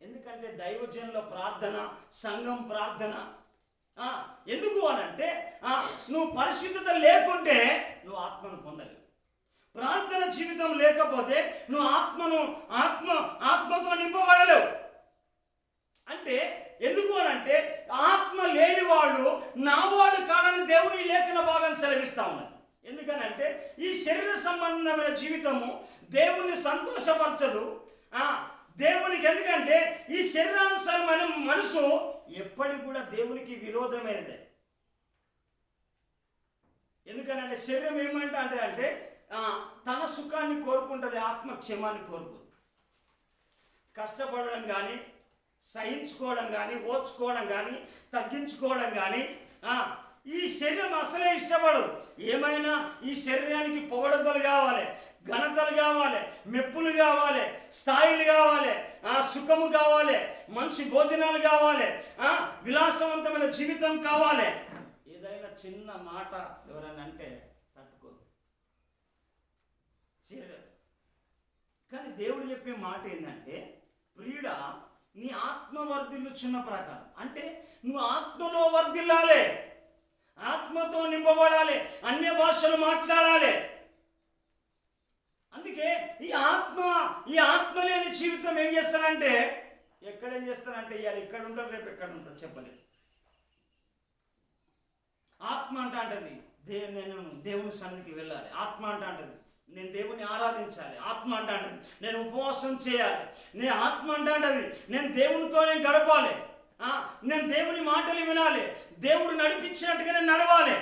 ఎందుకంటే దైవజనుల ప్రార్థన, సంఘం ప్రార్థన. ఎందుకు అనంటే నువ్వు పరిశుద్ధత లేకుంటే నువ్వు ఆత్మను పొందలేవు. ప్రార్థన జీవితం లేకపోతే నువ్వు ఆత్మతో నింపబడలేవు. అంటే ఎందుకు అనంటే ఆత్మ లేనివాడు నావాడు కాడని దేవుని లేఖన భాగం సెలవిస్తా ఉన్నది. ఎందుకనంటే ఈ శరీర సంబంధమైన జీవితము దేవుణ్ణి సంతోషపరచదు దేవునికి. ఎందుకంటే ఈ శరీరానుసారమైన మనసు ఎప్పటికి కూడా దేవునికి విరోధమైనదే. ఎందుకనంటే శరీరం ఏమంటే తన సుఖాన్ని కోరుకుంటుంది, ఆత్మ క్షేమాన్ని కోరుకుంటుంది. కష్టపడడం కానీ, సహించుకోవడం కానీ, ఓర్చుకోవడం కానీ, తగ్గించుకోవడం కానీ ఈ శరీరం అసలే ఇష్టపడదు. ఏమైనా ఈ శరీరానికి పొగడతలు కావాలి, ఘనతలు కావాలి, మెప్పులు కావాలి, స్థాయిలు కావాలి, సుఖము కావాలి, మంచి భోజనాలు కావాలి, విలాసవంతమైన జీవితం కావాలి. ఏదైనా చిన్న మాట ఎవరైనా అంటే తట్టుకోదు శరీరం. కానీ దేవుడు చెప్పే మాట ఏంటంటే, ప్రియుడా నీ ఆత్మ వర్ధిల్లుచున్న ప్రకారం, అంటే నువ్వు ఆత్మలో వర్ధిల్లాలి, ఆత్మతో నింపబడాలి, అన్య భాషలు మాట్లాడాలి. అందుకే ఈ ఆత్మ లేని జీవితం ఏం చేస్తానంటే, ఎక్కడేం చేస్తానంటే ఇవాళ ఇక్కడ ఉంటారు, రేపు ఎక్కడ ఉంటారు చెప్పలేదు. ఆత్మ అంటది నేను దేవుని సన్నిధికి వెళ్ళాలి, ఆత్మ అంటది నేను దేవుని ఆరాధించాలి, ఆత్మ అంటది నేను ఉపవాసం చేయాలి, నేను ఆత్మ అంటది నేను దేవునితోనే గడపాలి, నేను దేవుని మాటలు వినాలి, దేవుడు నడిపించినట్టుగా నేను నడవాలి,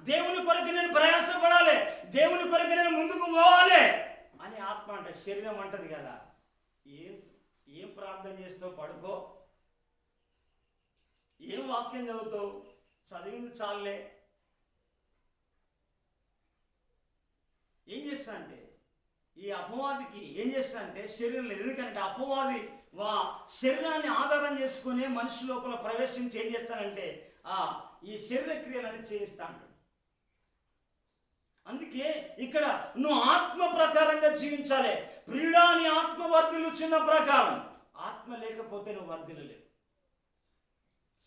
దేవుని కొరకు నేను ప్రయాసపడాలి, దేవుని కొరకు నేను ముందుకు పోవాలి అని ఆత్మ అంటే. శరీరం అంటది కదా ఏం ప్రార్థన చేస్తావు, పడుకో, ఏం వాక్యం చదువుతావు, చదివింది చాలే. ఏం చేస్తా అంటే ఈ అపవాదికి ఏం చేస్తా అంటే శరీరం లేదు. ఎందుకంటే అపవాది శరీరాన్ని ఆధారం చేసుకునే మనిషి లోపల ప్రవేశించి ఏం చేస్తానంటే ఈ శరీర క్రియలన్నీ చేయిస్తా అంటాడు. అందుకే ఇక్కడ నువ్వు ఆత్మ ప్రకారంగా జీవించాలి. ప్రియుడా నీ ఆత్మ వర్ధిల్లుచున్న ప్రకారం. ఆత్మ లేకపోతే నువ్వు వర్ధిల్లలేవు,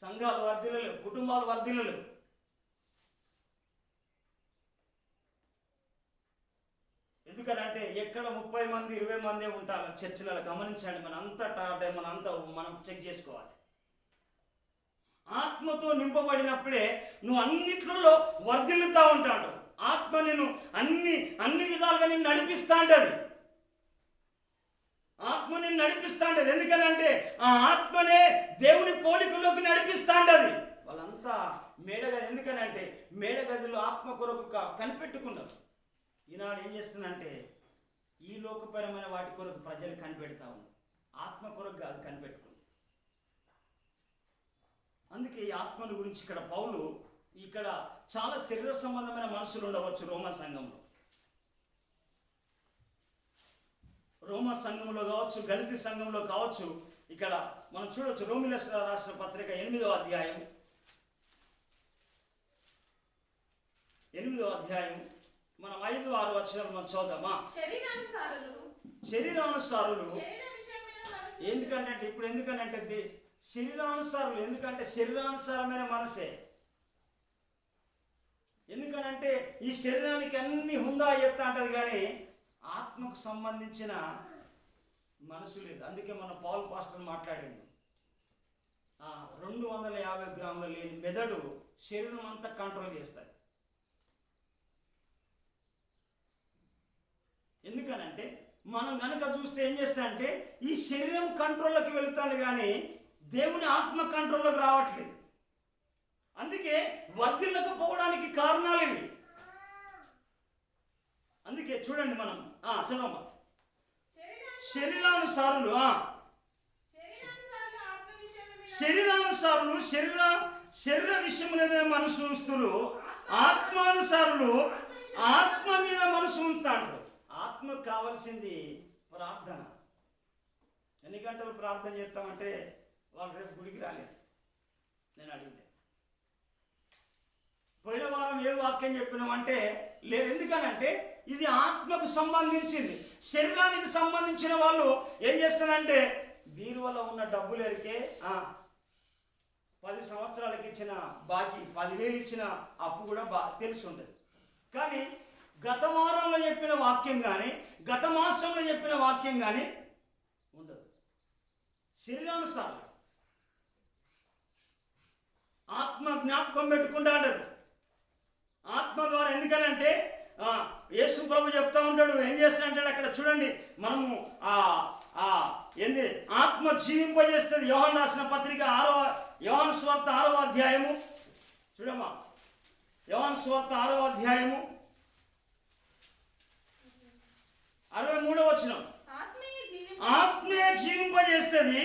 సంఘాలు వర్ధిల్లలేవు, కుటుంబాలు వర్ధిల్లలేవు. ఎందుకంటే ఎక్కడ 30 మంది 20 మంది ఉంటారు చర్చిలలో. గమనించండి, మనం చెక్ చేసుకోవాలి. ఆత్మతో నింపబడినప్పుడే నువ్వు అన్నిట్లలో వర్ధిల్లుతూ ఉంటాడు. ఆత్మ నేను అన్ని విధాలుగా నేను నడిపిస్తా ఉంటుంది. ఆత్మ నేను నడిపిస్తా ఉంటుంది. ఎందుకనంటే ఆ ఆత్మనే దేవుని పోలికలోకి నడిపిస్తా ఉంటుంది. వాళ్ళంతా మేడగది. ఎందుకనంటే మేడగదిలో ఆత్మ కొరకు కనిపెట్టుకున్నారు. ఈనాడు ఏం చేస్తుందంటే ఈ లోకపరమైన వాటి కొరకు ప్రజలు కనిపెడతా ఉన్నారు, ఆత్మ కొరకు కాదు కనిపెట్టుకుంది. అందుకే ఈ ఆత్మను గురించి ఇక్కడ పౌలు ఇక్కడ చాలా శరీర సంబంధమైన మనుషులు ఉండవచ్చు రోమా సంఘంలో కావచ్చు, గలితీ సంఘంలో కావచ్చు. ఇక్కడ మనం చూడవచ్చు రోమిలకు రాసిన పత్రిక 8వ అధ్యాయం మనం 5-6 వచనాలు మనం చదువుదామా. శరీరానుసారులు ఎందుకంటే శరీరానుసారులు ఎందుకంటే శరీరానుసారమైన మనసే. ఎందుకనంటే ఈ శరీరానికి అన్ని హుందా ఎత్తా అంటది, కానీ ఆత్మకు సంబంధించిన మనసు లేదు. అందుకే మన పౌల్ పాస్టర్ మాట్లాడిండు 250 గ్రాముల లేని మెదడు శరీరం అంతా కంట్రోల్ చేస్తుంది. ఎందుకనంటే మనం కనుక చూస్తే ఏం చేస్తానంటే ఈ శరీరం కంట్రోల్లోకి వెళుతాను, కానీ దేవుని ఆత్మ కంట్రోల్లోకి రావట్లేదు. అందుకే వర్ధిల్లకపోవడానికి కారణాలు ఇవి. అందుకే చూడండి మనం చదవమ్మా. శరీరానుసారులు శరీర విషయములమే మనసు ఉంచుతురు, ఆత్మానుసారులు ఆత్మ మీద మనసు ఉంచుతాడు. ఆత్మకు కావలసింది ప్రార్థన. ఎన్ని గంటలు ప్రార్థన చేస్తామంటే వాళ్ళు రేపు గుడికి రాలేదు. నేను అడిగితే పోయిన వారం ఏ వాక్యం చెప్పినామంటే లేదు. ఎందుకనంటే ఇది ఆత్మకు సంబంధించింది. శరీరానికి సంబంధించిన వాళ్ళు ఏం చేస్తారంటే బీరువాలో ఉన్న డబ్బులు ఎరికే 10 సంవత్సరాలకి ఇచ్చిన బాకీ 10,000 ఇచ్చిన అప్పు కూడా తెలిసి ఉంటుంది. కానీ గత వారంలో చెప్పిన వాక్యం కానీ గత మాసంలో చెప్పిన వాక్యం కానీ ఉండదు. శరీరానుసారం ఆత్మ జ్ఞాపకం పెట్టుకుంటా ఉండదు. ఆత్మ ద్వారా. ఎందుకనంటే యేసు ప్రభు చెప్తా ఉంటాడు, ఏం చేస్తా అంటాడు అక్కడ చూడండి. మనము ఏంది ఆత్మ జీవింపజేస్తుంది. యోహాను రాసిన పత్రిక యోహాను సువార్త 6వ అధ్యాయము చూడమ్మా. యోహాను సువార్త 6వ అధ్యాయము 63వ వచనం. ఆత్మీయ జీవింపజేస్తుంది,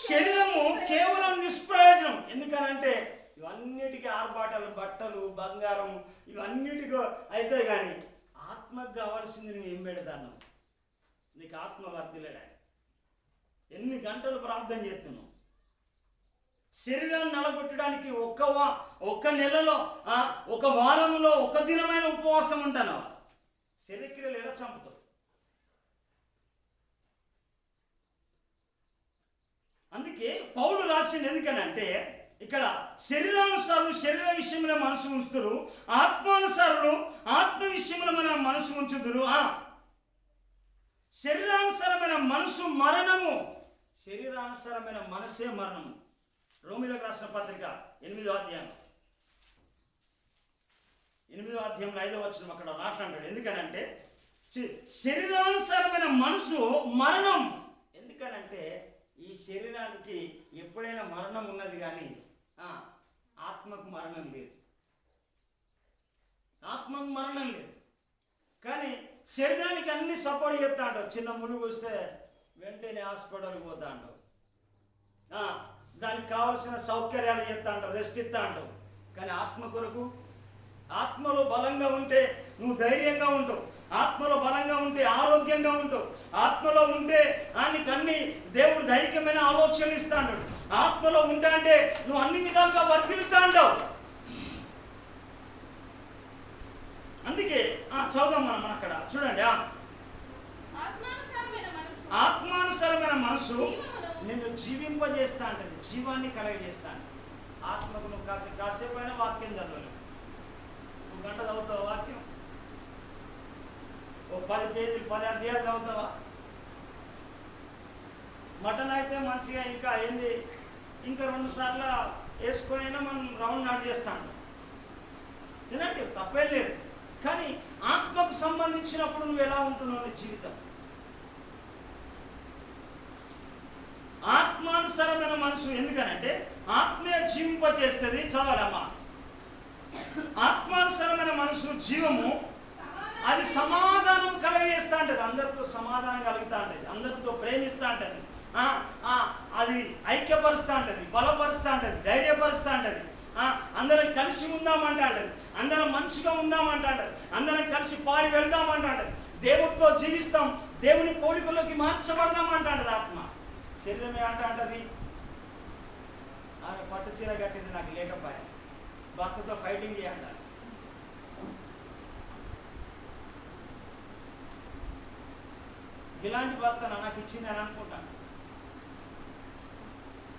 శరీరము కేవలం నిష్ప్రయోజనం. ఎందుకనంటే ఇవన్నిటికీ ఆర్భాటాలు, బట్టలు, బంగారం ఇవన్నిటికీ అవుతుంది. కానీ ఆత్మకు కావాల్సింది నువ్వు ఏం పెడతాను? నీకు ఆత్మ వర్ధిల్లడా? ఎన్ని గంటలు ప్రార్థన చేస్తున్నావు? శరీరాన్ని నలగొట్టడానికి ఒక్క నెలలో, ఒక వారంలో, ఒక దినమైన ఉపవాసం ఉంటాను. శరీరక్రియలు ఎలా చంపుతావు? అందుకే పౌలు రాసింది. ఎందుకనంటే ఇక్కడ శరీరానుసారులు శరీర విషయంలో మనసు ఉంచుతారు, ఆత్మానుసారులు ఆత్మ విషయంలో మన మనసు ఉంచుతారు. శరీరానుసారమైన మనసు మరణము, శరీరానుసారమైన మనసే మరణము. రోమీయులకు రాసిన పత్రిక 8వ అధ్యాయంలో 5వ వచనం అక్కడ మాట్లాడాడు. ఎందుకనంటే శరీరానుసారమైన మనసు మరణం. ఎందుకనంటే ఈ శరీరానికి ఎప్పుడైనా మరణం ఉన్నది, కానీ ఆత్మకు మరణం లేదు. ఆత్మకు మరణం లేదు. కానీ శరీరానికి అన్ని సపోర్ట్ చేస్తా అంటావు. చిన్న మునుగు వస్తే వెంటనే హాస్పిటల్కి పోతా అంటావు. దానికి కావలసిన సౌకర్యాలు చేస్తా అంటావు, రెస్ట్ ఇస్తా అంటావు. కానీ ఆత్మ కొరకు, ఆత్మలో బలంగా ఉంటే నువ్వు ధైర్యంగా ఉంటావు. ఆత్మలో బలంగా ఉంటే ఆరోగ్యంగా ఉంటావు. ఆత్మలో ఉంటే నీకు అన్ని దేవుడు ధైర్యమైన ఆలోచనలు ఇస్తా అంటాడు. ఆత్మలో ఉంటా అంటే నువ్వు అన్ని విధాలుగా వర్ధిల్లుతా అంటావు. అందుకే చదువుదాం మనం అక్కడ చూడండి. ఆత్మానుసారమైన మనసు నిన్ను జీవింపజేస్తా అంటది, జీవాన్ని కలగజేస్తా అంటది. ఆత్మకు నువ్వు కాసేపు అయినా వాక్యం చదవలేవు. 1 గంట చదువుతావా వాక్యం? 10 పేజీలు 10 అధ్యాయాలు చదువుతావా? మటన్ అయితే మంచిగా ఇంకా 2 సార్లు వేసుకొని మనం రౌండ్ నడు చేస్తాను. తినండి, తప్పేం లేదు. కానీ ఆత్మకు సంబంధించినప్పుడు నువ్వు ఎలా ఉంటున్నావు నీ జీవితం? ఆత్మానుసారమైన మనసు. ఎందుకనంటే ఆత్మీయ జీవింపచేస్తుంది. చదవాలమ్మా. ఆత్మానుసారమైన మనసు జీవము, అది సమాధానం కలగజేస్తా ఉంటుంది. అందరితో సమాధానం కలుగుతూ ఉంటుంది, అందరితో ప్రేమిస్తూ ఉంటుంది, అది ఐక్యపరుస్తూ ఉంటుంది, బలపరుస్తూ ఉంటుంది, ధైర్యపరుస్తూ ఉంటుంది. అందరం కలిసి ఉందామంటాడు, అందరం మంచిగా ఉందామంటాడు, అందరం కలిసి పాడి వెళ్దామంటాడు, దేవుడితో జీవిస్తాం, దేవుని పోలికలోకి మార్చబడదామంటాడు ఆత్మ. శరీరమే అంటది. ఆమె పట్టు చీర కట్టింది, నాకు లేకపోయా, భర్తతో ఫైటింగ్ చేయండి. ఇలాంటి భర్త నాకు ఇచ్చింది అని అనుకుంటాను.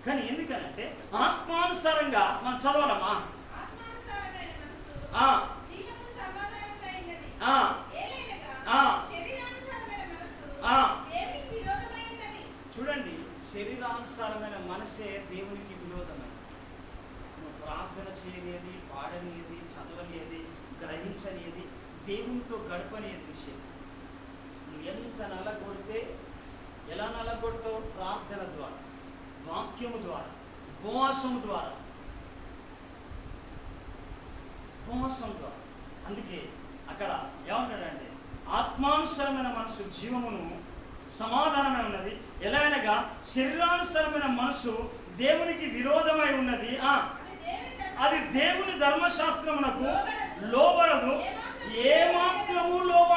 కానీ ఎందుకనంటే ఆత్మానుసారంగా మనం చదవాలమ్మా. చూడండి, శరీరానుసారమైన మనసే దేవునికి విరోధమైనది. నువ్వు ప్రార్థన చేయనేది, పాడనేది, చదవనేది, గ్రహించనేది, దేవునితో గడపనేది విషయం. నువ్వు ఎంత నల్లగొడితే, ఎలా నల్లగొడతావు? ప్రార్థన ద్వారా, వాక్యము ద్వారా, ఉపవాసము ద్వారా, ఉపవాసం ద్వారా. అందుకే అక్కడ ఏమంటాడంటే ఆత్మానుసరమైన మనసు జీవమును సమాధానమై ఉన్నది, ఎలా అనగా శరీరానుసరమైన మనసు దేవునికి విరోధమై ఉన్నది, అది దేవుని ధర్మశాస్త్రమునకు లోబడదు, ఏ మాత్రము లోబడలేదు.